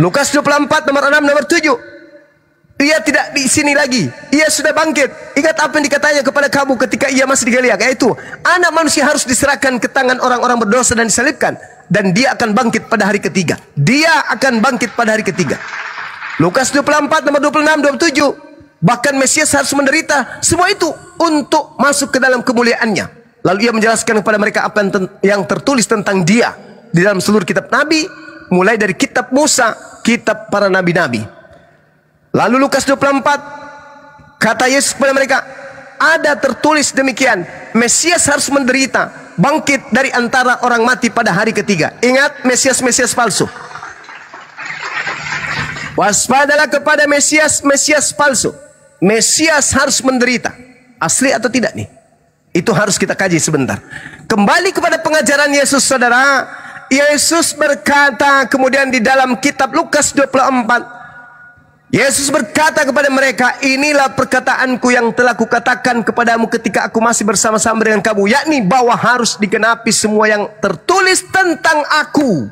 Lukas 24 nomor 6 nomor 7. Ia tidak di sini lagi. Ia sudah bangkit. Ingat apa yang dikatanya kepada kamu ketika ia masih di Galilea, yaitu anak manusia harus diserahkan ke tangan orang-orang berdosa dan disalibkan, dan dia akan bangkit pada hari ketiga. Dia akan bangkit pada hari ketiga. Lukas 24 nomor 26 27. Bahkan Mesias harus menderita semua itu untuk masuk ke dalam kemuliaannya. Lalu ia menjelaskan kepada mereka apa yang tertulis tentang dia di dalam seluruh kitab nabi, mulai dari kitab Musa, kitab para nabi-nabi. Lalu Lukas 24, kata Yesus kepada mereka, ada tertulis demikian, Mesias harus menderita, bangkit dari antara orang mati pada hari ketiga. Ingat, Mesias palsu. Waspadalah kepada Mesias palsu. Mesias harus menderita. Asli atau tidak nih? Itu harus kita kaji sebentar. Kembali kepada pengajaran Yesus, saudara. Yesus berkata kemudian di dalam kitab Lukas 24, Yesus berkata kepada mereka, inilah perkataanku yang telah kukatakan kepadamu ketika aku masih bersama-sama dengan kamu, yakni bahwa harus digenapi semua yang tertulis tentang aku.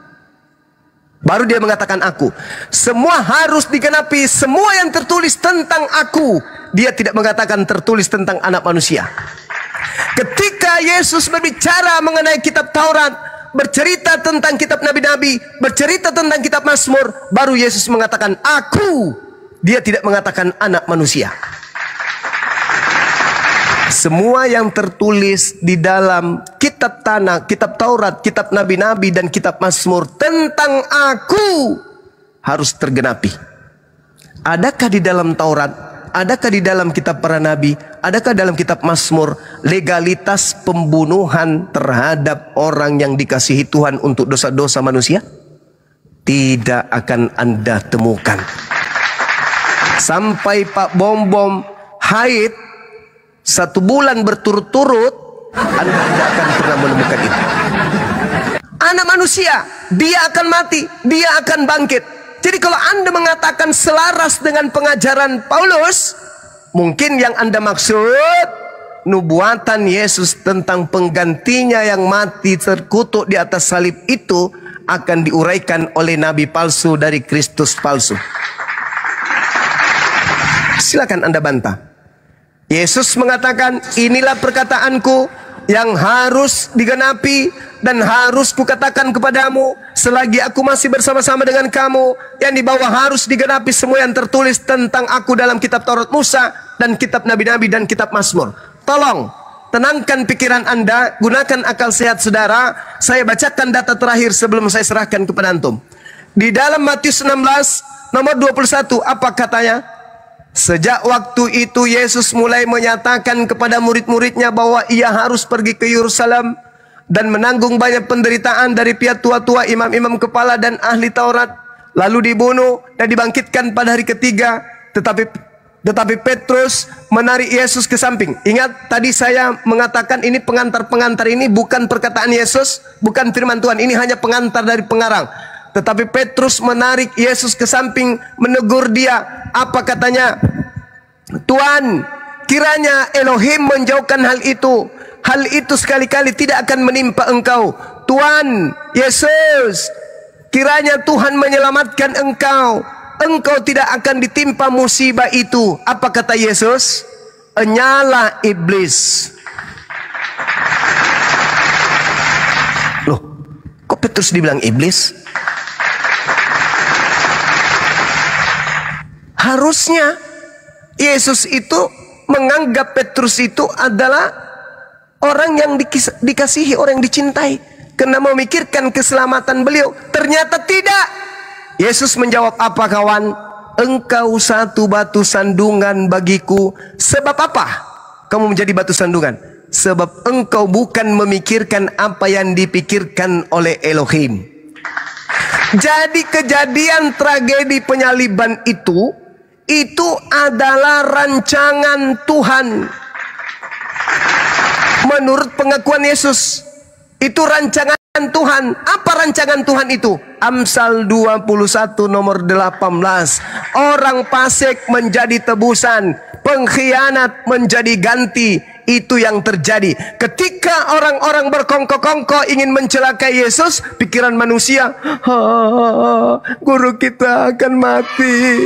Baru dia mengatakan aku. Semua harus digenapi, semua yang tertulis tentang aku. Dia tidak mengatakan tertulis tentang anak manusia. Ketika Yesus berbicara mengenai kitab Taurat, bercerita tentang kitab Nabi-Nabi, bercerita tentang kitab Mazmur, baru Yesus mengatakan aku. Dia tidak mengatakan anak manusia. Semua yang tertulis di dalam kitab Tanakh, kitab Taurat, kitab Nabi-Nabi, dan kitab Mazmur tentang aku harus tergenapi. Adakah di dalam Taurat, adakah di dalam kitab para nabi, adakah dalam kitab Mazmur legalitas pembunuhan terhadap orang yang dikasihi Tuhan untuk dosa-dosa manusia? Tidak akan Anda temukan. Sampai Pak Bom haid 1 bulan berturut-turut, Anda tidak akan pernah menemukan itu. Anak manusia, dia akan mati, dia akan bangkit. Jadi kalau Anda mengatakan selaras dengan pengajaran Paulus, mungkin yang Anda maksud nubuatan Yesus tentang penggantinya yang mati terkutuk di atas salib itu akan diuraikan oleh nabi palsu dari Kristus palsu. Silakan Anda bantah. Yesus mengatakan, inilah perkataanku yang harus digenapi dan harus kukatakan kepadamu selagi aku masih bersama-sama dengan kamu, yang di bawah harus digenapi semua yang tertulis tentang aku dalam kitab Taurat Musa dan kitab Nabi-Nabi dan kitab Mazmur. Tolong tenangkan pikiran Anda, gunakan akal sehat saudara. Saya bacakan data terakhir sebelum saya serahkan kepada antum. Di dalam Matius 16 nomor 21 apa katanya? Sejak waktu itu Yesus mulai menyatakan kepada murid-muridnya bahwa ia harus pergi ke Yerusalem dan menanggung banyak penderitaan dari pihak tua-tua, imam-imam kepala dan ahli Taurat, lalu dibunuh dan dibangkitkan pada hari ketiga. Tetapi Petrus menarik Yesus ke samping. Ingat tadi saya mengatakan ini pengantar-pengantar ini bukan perkataan Yesus, bukan firman Tuhan, ini hanya pengantar dari pengarang. Tetapi Petrus menarik Yesus ke samping, menegur dia. Apa katanya? Tuhan, kiranya Elohim menjauhkan hal itu. Hal itu sekali-kali tidak akan menimpa engkau. Tuhan Yesus, kiranya Tuhan menyelamatkan engkau. Engkau tidak akan ditimpa musibah itu. Apa kata Yesus? Enyalah iblis. Loh, kok Petrus dibilang iblis? Harusnya Yesus itu menganggap Petrus itu adalah orang yang dikasihi, orang yang dicintai, karena memikirkan keselamatan beliau. Ternyata tidak. Yesus menjawab apa kawan? Engkau satu batu sandungan bagiku. Sebab apa kamu menjadi batu sandungan? Sebab engkau bukan memikirkan apa yang dipikirkan oleh Elohim. Jadi kejadian tragedi penyaliban itu adalah rancangan Tuhan. Menurut pengakuan Yesus, itu rancangan Tuhan. Apa rancangan Tuhan itu? Amsal 21 nomor 18. Orang fasik menjadi tebusan, pengkhianat menjadi ganti. Itu yang terjadi ketika orang-orang berkongkok-kongkok ingin mencelakai Yesus. Pikiran manusia, guru kita akan mati,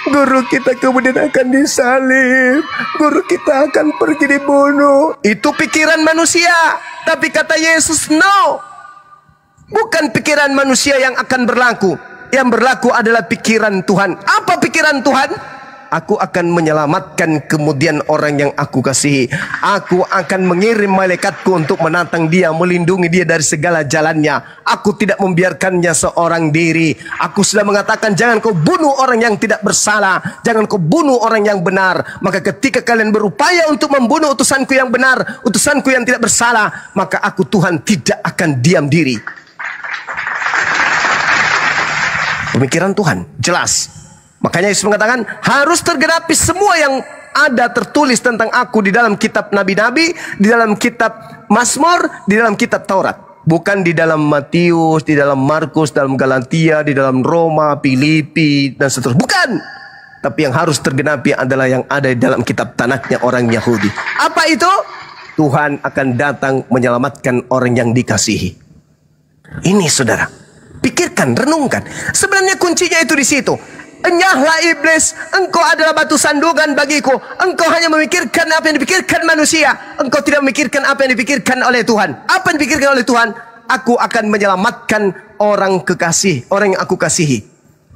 guru kita kemudian akan disalib, guru kita akan pergi dibunuh. Itu pikiran manusia. Tapi kata Yesus, no, bukan pikiran manusia yang akan berlaku. Yang berlaku adalah pikiran Tuhan. Apa pikiran Tuhan? Aku akan menyelamatkan kemudian orang yang aku kasihi. Aku akan mengirim malaikatku untuk menantang dia, melindungi dia dari segala jalannya. Aku tidak membiarkannya seorang diri. Aku sudah mengatakan, jangan kau bunuh orang yang tidak bersalah, jangan kau bunuh orang yang benar. Maka ketika kalian berupaya untuk membunuh utusanku yang benar, utusanku yang tidak bersalah, maka aku Tuhan tidak akan diam diri. Pemikiran Tuhan jelas. Makanya Yesus mengatakan harus tergenapi semua yang ada tertulis tentang aku di dalam kitab Nabi-Nabi, di dalam kitab Mazmur, di dalam kitab Taurat. Bukan di dalam Matius, di dalam Markus, dalam Galatia, di dalam Roma, Filipi, dan seterusnya. Bukan. Tapi yang harus tergenapi adalah yang ada di dalam kitab Tanakh-nya orang Yahudi. Apa itu? Tuhan akan datang menyelamatkan orang yang dikasihi. Ini saudara, pikirkan, renungkan. Sebenarnya kuncinya itu di situ. Enyahlah iblis, engkau adalah batu sandungan bagiku. Engkau hanya memikirkan apa yang dipikirkan manusia. Engkau tidak memikirkan apa yang dipikirkan oleh Tuhan. Apa yang dipikirkan oleh Tuhan? Aku akan menyelamatkan orang kekasih, orang yang aku kasihi.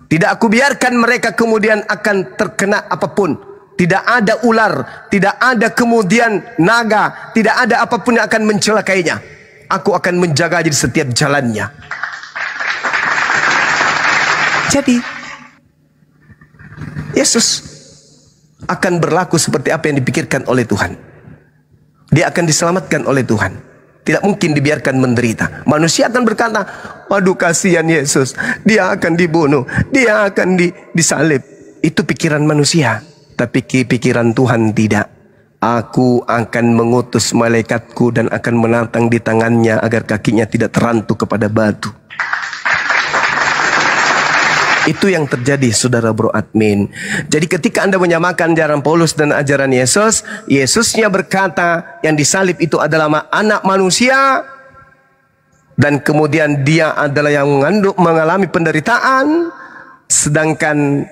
Tidak aku biarkan mereka kemudian akan terkena apapun. Tidak ada ular, tidak ada kemudian naga, tidak ada apapun yang akan mencelakainya. Aku akan menjaga di setiap jalannya. Jadi Yesus akan berlaku seperti apa yang dipikirkan oleh Tuhan. Dia akan diselamatkan oleh Tuhan. Tidak mungkin dibiarkan menderita. Manusia akan berkata, waduh kasihan Yesus, dia akan dibunuh, dia akan disalib. Itu pikiran manusia. Tapi pikiran Tuhan tidak. Aku akan mengutus malaikatku dan akan menantang di tangannya agar kakinya tidak terantuk kepada batu. Itu yang terjadi, saudara bro admin. Jadi ketika Anda menyamakan ajaran Paulus dan ajaran Yesus, Yesusnya berkata yang disalib itu adalah anak manusia, dan kemudian dia adalah yang mengalami penderitaan, sedangkan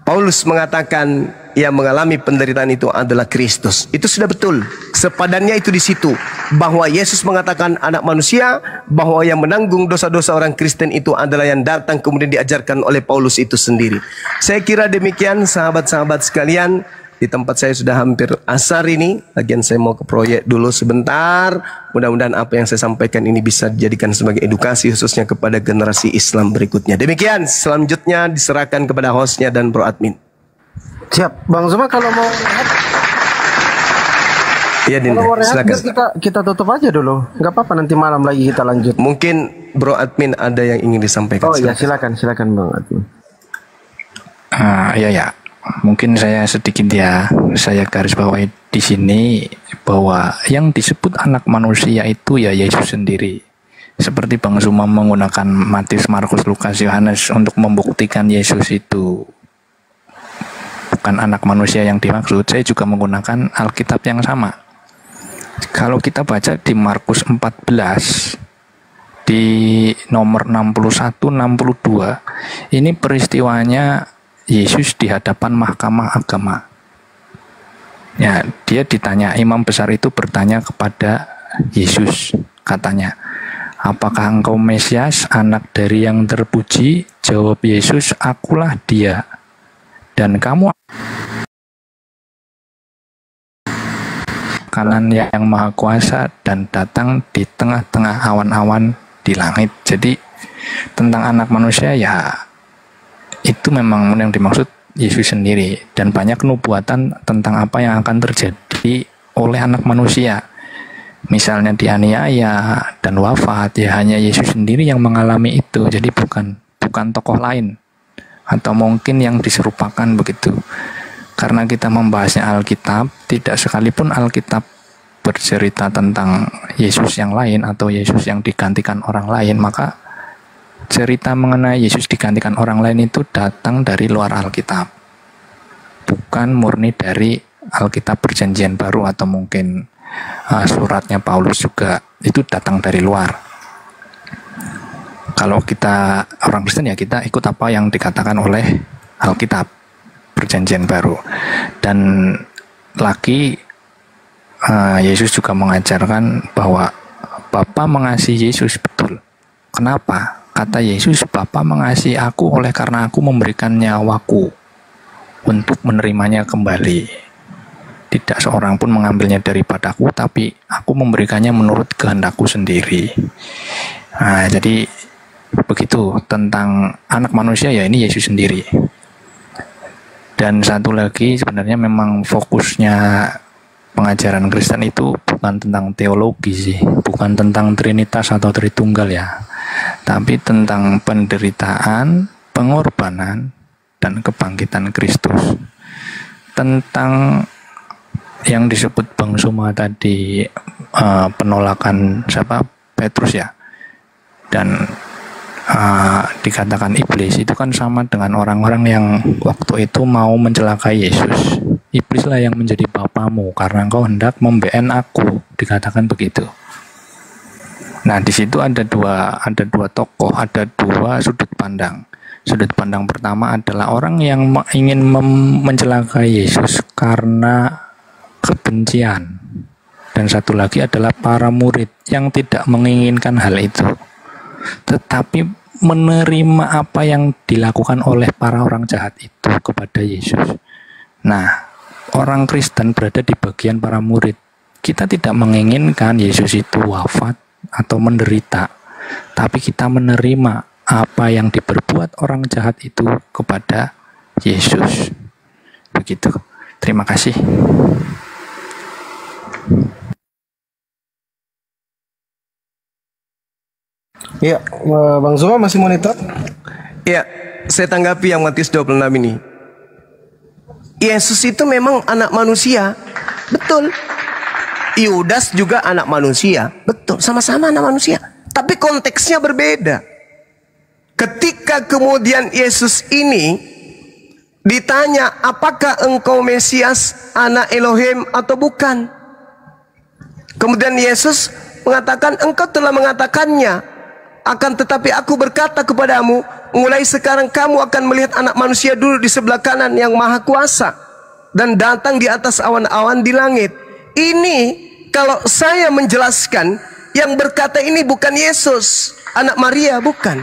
Paulus mengatakan yang mengalami penderitaan itu adalah Kristus. Itu sudah betul. Sepadannya itu di situ. Bahwa Yesus mengatakan anak manusia, bahwa yang menanggung dosa-dosa orang Kristen itu adalah yang datang kemudian diajarkan oleh Paulus itu sendiri. Saya kira demikian sahabat-sahabat sekalian. Di tempat saya sudah hampir asar ini. Lagian saya mau ke proyek dulu sebentar. Mudah-mudahan apa yang saya sampaikan ini bisa dijadikan sebagai edukasi khususnya kepada generasi Islam berikutnya. Demikian, selanjutnya diserahkan kepada hostnya dan bro admin. Siap, Bang Zuma kalau mau rehat. Iya Dinda, Kalau mau rehat, silakan. kita tutup aja dulu. Nggak apa-apa, nanti malam lagi kita lanjut. Mungkin bro admin ada yang ingin disampaikan. Oh iya, silakan Bang admin. Ya. Mungkin saya sedikit saya garis bawahi di sini bahwa yang disebut anak manusia itu ya Yesus sendiri. Seperti Bang Zuma menggunakan Matius, Markus, Lukas, Yohanes untuk membuktikan Yesus itu bukan anak manusia yang dimaksud, saya juga menggunakan Alkitab yang sama. Kalau kita baca di Markus 14 di nomor 61-62, ini peristiwanya Yesus di hadapan mahkamah agama. Ya, dia ditanya, imam besar itu bertanya kepada Yesus, katanya, apakah engkau Mesias, anak dari yang terpuji? Jawab Yesus, akulah dia. Dan kamu kanan yang maha kuasa dan datang di tengah-tengah awan-awan di langit. Jadi tentang anak manusia ya itu memang yang dimaksud Yesus sendiri, dan banyak nubuatan tentang apa yang akan terjadi oleh anak manusia. Misalnya dianiaya dan wafat, ya hanya Yesus sendiri yang mengalami itu. Jadi bukan tokoh lain atau mungkin yang diserupakan begitu. Karena kita membahasnya Alkitab, tidak sekalipun Alkitab bercerita tentang Yesus yang lain atau Yesus yang digantikan orang lain, maka cerita mengenai Yesus digantikan orang lain itu datang dari luar Alkitab, bukan murni dari Alkitab Perjanjian Baru, atau mungkin suratnya Paulus juga itu datang dari luar. Kalau kita orang Kristen ya kita ikut apa yang dikatakan oleh Alkitab Perjanjian Baru. Dan lagi Yesus juga mengajarkan bahwa Bapa mengasihi Yesus betul. Kenapa? Kata Yesus, Bapa mengasihi aku oleh karena aku memberikan nyawaku untuk menerimanya kembali. Tidak seorang pun mengambilnya daripadaku, tapi aku memberikannya menurut kehendakku sendiri. Nah, jadi begitu tentang anak manusia, ya ini Yesus sendiri. Dan satu lagi, sebenarnya memang fokusnya pengajaran Kristen itu bukan tentang teologi sih, bukan tentang Trinitas atau Tritunggal ya, tapi tentang penderitaan, pengorbanan, dan kebangkitan Kristus. Tentang yang disebut Bang Zuma tadi, penolakan Petrus ya, dan dikatakan iblis, itu kan sama dengan orang-orang yang waktu itu mau mencelakai Yesus. Iblislah yang menjadi bapamu karena engkau hendak membeen aku, dikatakan begitu. Nah, di situ ada dua tokoh, ada dua sudut pandang. Sudut pandang pertama adalah orang yang ingin mencelakai Yesus karena kebencian. Dan satu lagi adalah para murid yang tidak menginginkan hal itu, tetapi menerima apa yang dilakukan oleh para orang jahat itu kepada Yesus. Nah, orang Kristen berada di bagian para murid. Kita tidak menginginkan Yesus itu wafat atau menderita, tapi kita menerima apa yang diperbuat orang jahat itu kepada Yesus. Begitu. Terima kasih. Ya, Bang Zuma masih monitor? Ya, saya tanggapi yang Matius 26 ini. Yesus itu memang anak manusia, betul. Yudas juga anak manusia, betul. Sama-sama anak manusia, tapi konteksnya berbeda. Ketika kemudian Yesus ini ditanya, apakah engkau Mesias, anak Elohim atau bukan? Kemudian Yesus mengatakan, engkau telah mengatakannya. Akan tetapi aku berkata kepadamu, mulai sekarang kamu akan melihat anak manusia duduk di sebelah kanan yang maha kuasa dan datang di atas awan-awan di langit. Ini kalau saya menjelaskan, yang berkata ini bukan Yesus, anak Maria, bukan.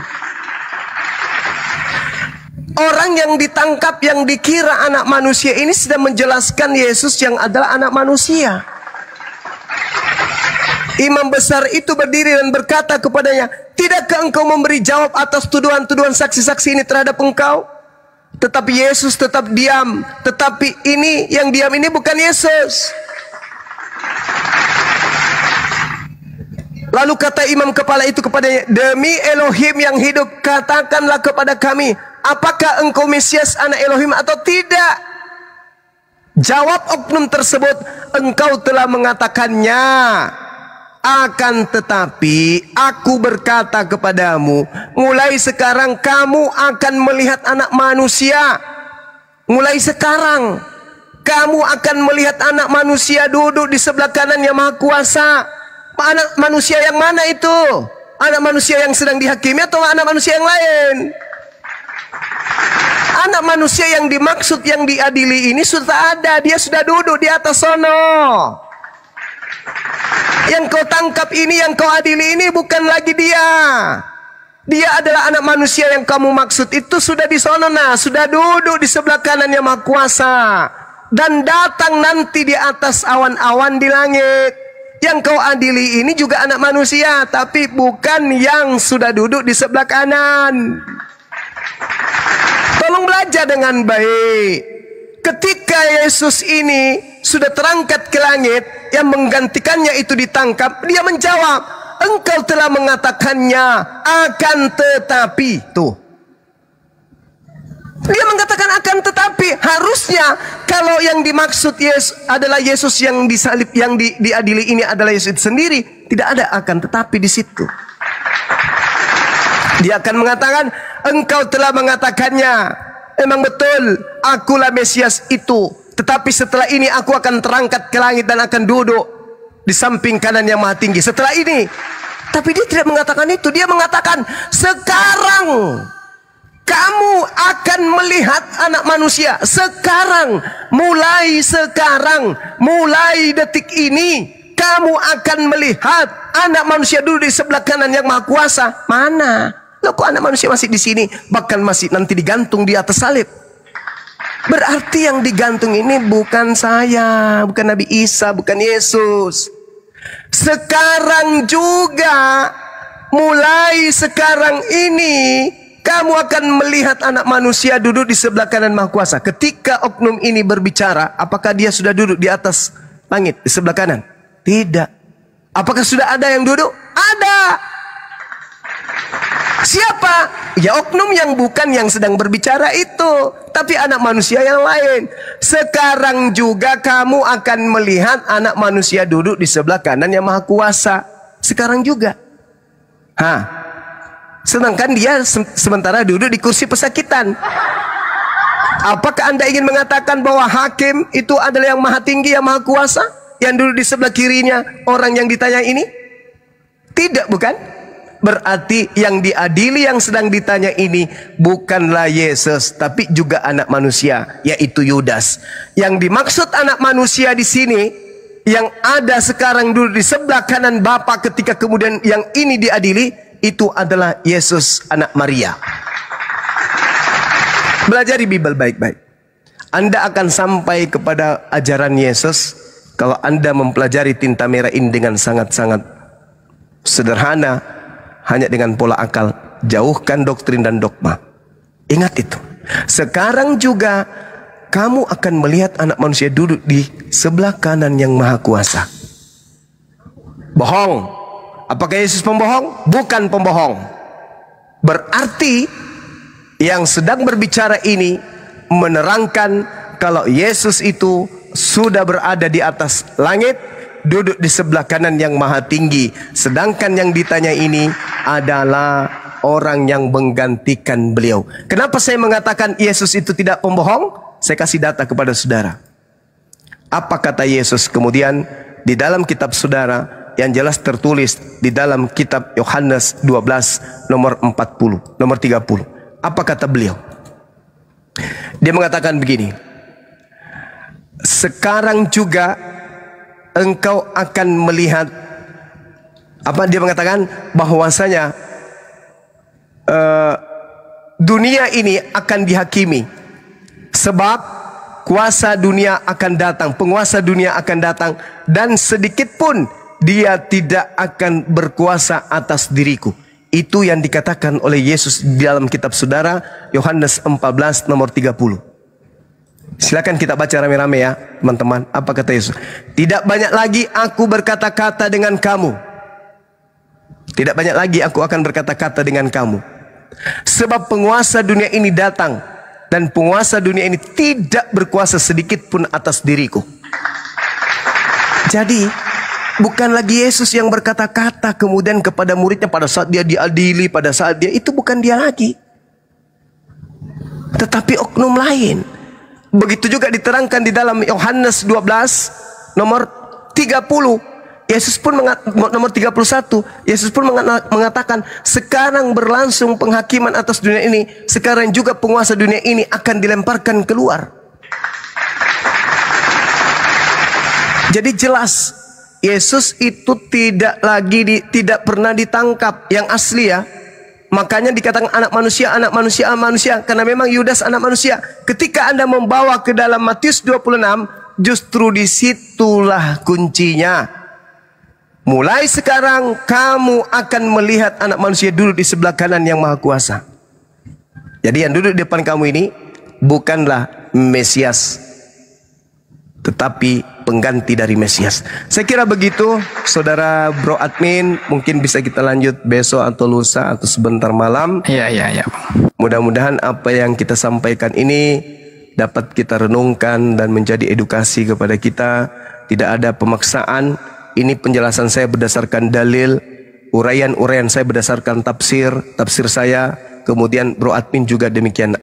Orang yang ditangkap, yang dikira anak manusia ini sedang menjelaskan Yesus yang adalah anak manusia. Imam besar itu berdiri dan berkata kepadanya, tidakkah engkau memberi jawab atas tuduhan-tuduhan saksi-saksi ini terhadap engkau? Tetapi Yesus tetap diam. Tetapi ini, yang diam ini bukan Yesus. Lalu kata imam kepala itu kepadanya, demi Elohim yang hidup, katakanlah kepada kami, apakah engkau Mesias anak Elohim atau tidak? Jawab oknum tersebut, engkau telah mengatakannya. Akan tetapi aku berkata kepadamu, mulai sekarang kamu akan melihat anak manusia. Mulai sekarang kamu akan melihat anak manusia duduk di sebelah kanan yang maha kuasa. Anak manusia yang mana itu? Anak manusia yang sedang dihakimi atau anak manusia yang lain? Anak manusia yang dimaksud, yang diadili ini sudah ada. Dia sudah duduk di atas sono. Yang kau tangkap ini, yang kau adili ini bukan lagi dia. Dia adalah anak manusia yang kamu maksud itu sudah di sono, nah, sudah duduk di sebelah kanan yang maha kuasa dan datang nanti di atas awan-awan di langit. Yang kau adili ini juga anak manusia, tapi bukan yang sudah duduk di sebelah kanan. Tolong belajar dengan baik. Ketika Yesus ini sudah terangkat ke langit, yang menggantikannya itu ditangkap, dia menjawab, engkau telah mengatakannya, akan tetapi. Tuh, dia mengatakan akan tetapi. Harusnya kalau yang dimaksud Yesus adalah Yesus yang disalib, yang diadili ini adalah Yesus sendiri, tidak ada akan tetapi di situ. Dia akan mengatakan, engkau telah mengatakannya, memang betul, akulah Mesias itu. Tetapi setelah ini aku akan terangkat ke langit dan akan duduk di samping kanan yang maha tinggi. Setelah ini. Tapi dia tidak mengatakan itu. Dia mengatakan, sekarang kamu akan melihat anak manusia. Sekarang, mulai detik ini, kamu akan melihat anak manusia duduk di sebelah kanan yang maha kuasa. Mana? Loh, kok anak manusia masih di sini? Bahkan masih nanti digantung di atas salib. Berarti yang digantung ini bukan saya, bukan Nabi Isa, bukan Yesus. Sekarang juga, mulai sekarang ini, kamu akan melihat anak manusia duduk di sebelah kanan maha kuasa. Ketika oknum ini berbicara, apakah dia sudah duduk di atas langit, di sebelah kanan? Tidak. Apakah sudah ada yang duduk? Ada. Siapa? Ya oknum yang bukan yang sedang berbicara itu, tapi anak manusia yang lain. Sekarang juga kamu akan melihat anak manusia duduk di sebelah kanan yang maha kuasa. Sekarang juga. Sedangkan dia sementara duduk di kursi pesakitan. Apakah Anda ingin mengatakan bahwa hakim itu adalah yang maha tinggi, yang maha kuasa, yang duduk di sebelah kirinya orang yang ditanya ini? Tidak, bukan? Berarti yang diadili, yang sedang ditanya ini bukanlah Yesus, tapi juga anak manusia, yaitu Yudas. Yang dimaksud anak manusia di sini, yang ada sekarang dulu di sebelah kanan Bapa ketika kemudian yang ini diadili, itu adalah Yesus anak Maria. Belajari Bible baik-baik. Anda akan sampai kepada ajaran Yesus kalau Anda mempelajari tinta merah ini dengan sangat-sangat sederhana, hanya dengan pola akal. Jauhkan doktrin dan dogma. Ingat itu. Sekarang juga kamu akan melihat anak manusia duduk di sebelah kanan yang maha kuasa. Bohong. Apakah Yesus pembohong? Bukan pembohong. Berarti yang sedang berbicara ini menerangkan kalau Yesus itu sudah berada di atas langit, duduk di sebelah kanan yang maha tinggi. Sedangkan yang ditanya ini adalah orang yang menggantikan beliau. Kenapa saya mengatakan Yesus itu tidak pembohong? Saya kasih data kepada saudara. Apa kata Yesus kemudian di dalam kitab saudara yang jelas tertulis di dalam kitab Yohanes 12 nomor 40, nomor 30. Apa kata beliau? Dia mengatakan begini. Sekarang juga engkau akan melihat, apa dia mengatakan? Bahwasanya dunia ini akan dihakimi. Sebab kuasa dunia akan datang, penguasa dunia akan datang, dan sedikit pun dia tidak akan berkuasa atas diriku. Itu yang dikatakan oleh Yesus di dalam kitab saudara Yohanes 14 nomor 30. Silakan kita baca rame-rame ya teman-teman. Apa kata Yesus? Tidak banyak lagi aku berkata-kata dengan kamu. Tidak banyak lagi aku akan berkata-kata dengan kamu. Sebab penguasa dunia ini datang, dan penguasa dunia ini tidak berkuasa sedikit pun atas diriku. Jadi bukan lagi Yesus yang berkata-kata kemudian kepada muridnya pada saat dia diadili, pada saat dia, itu bukan dia lagi, tetapi oknum lain. Begitu juga diterangkan di dalam Yohanes 12 nomor 30. Yesus pun nomor 31. Yesus pun mengatakan, sekarang berlangsung penghakiman atas dunia ini, sekarang juga penguasa dunia ini akan dilemparkan keluar. Jadi jelas Yesus itu tidak pernah ditangkap yang asli ya. Makanya dikatakan anak manusia, anak manusia, anak manusia. Karena memang Yudas anak manusia. Ketika Anda membawa ke dalam Matius 26, justru disitulah kuncinya. Mulai sekarang kamu akan melihat anak manusia duduk di sebelah kanan yang maha kuasa. Jadi yang duduk di depan kamu ini bukanlah Mesias, tetapi pengganti dari Mesias. Saya kira begitu, saudara bro admin. Mungkin bisa kita lanjut besok atau lusa atau sebentar malam. Iya. Mudah-mudahan apa yang kita sampaikan ini dapat kita renungkan dan menjadi edukasi kepada kita. Tidak ada pemaksaan. Ini penjelasan saya berdasarkan dalil, uraian-uraian saya berdasarkan tafsir saya. Kemudian bro admin juga demikian.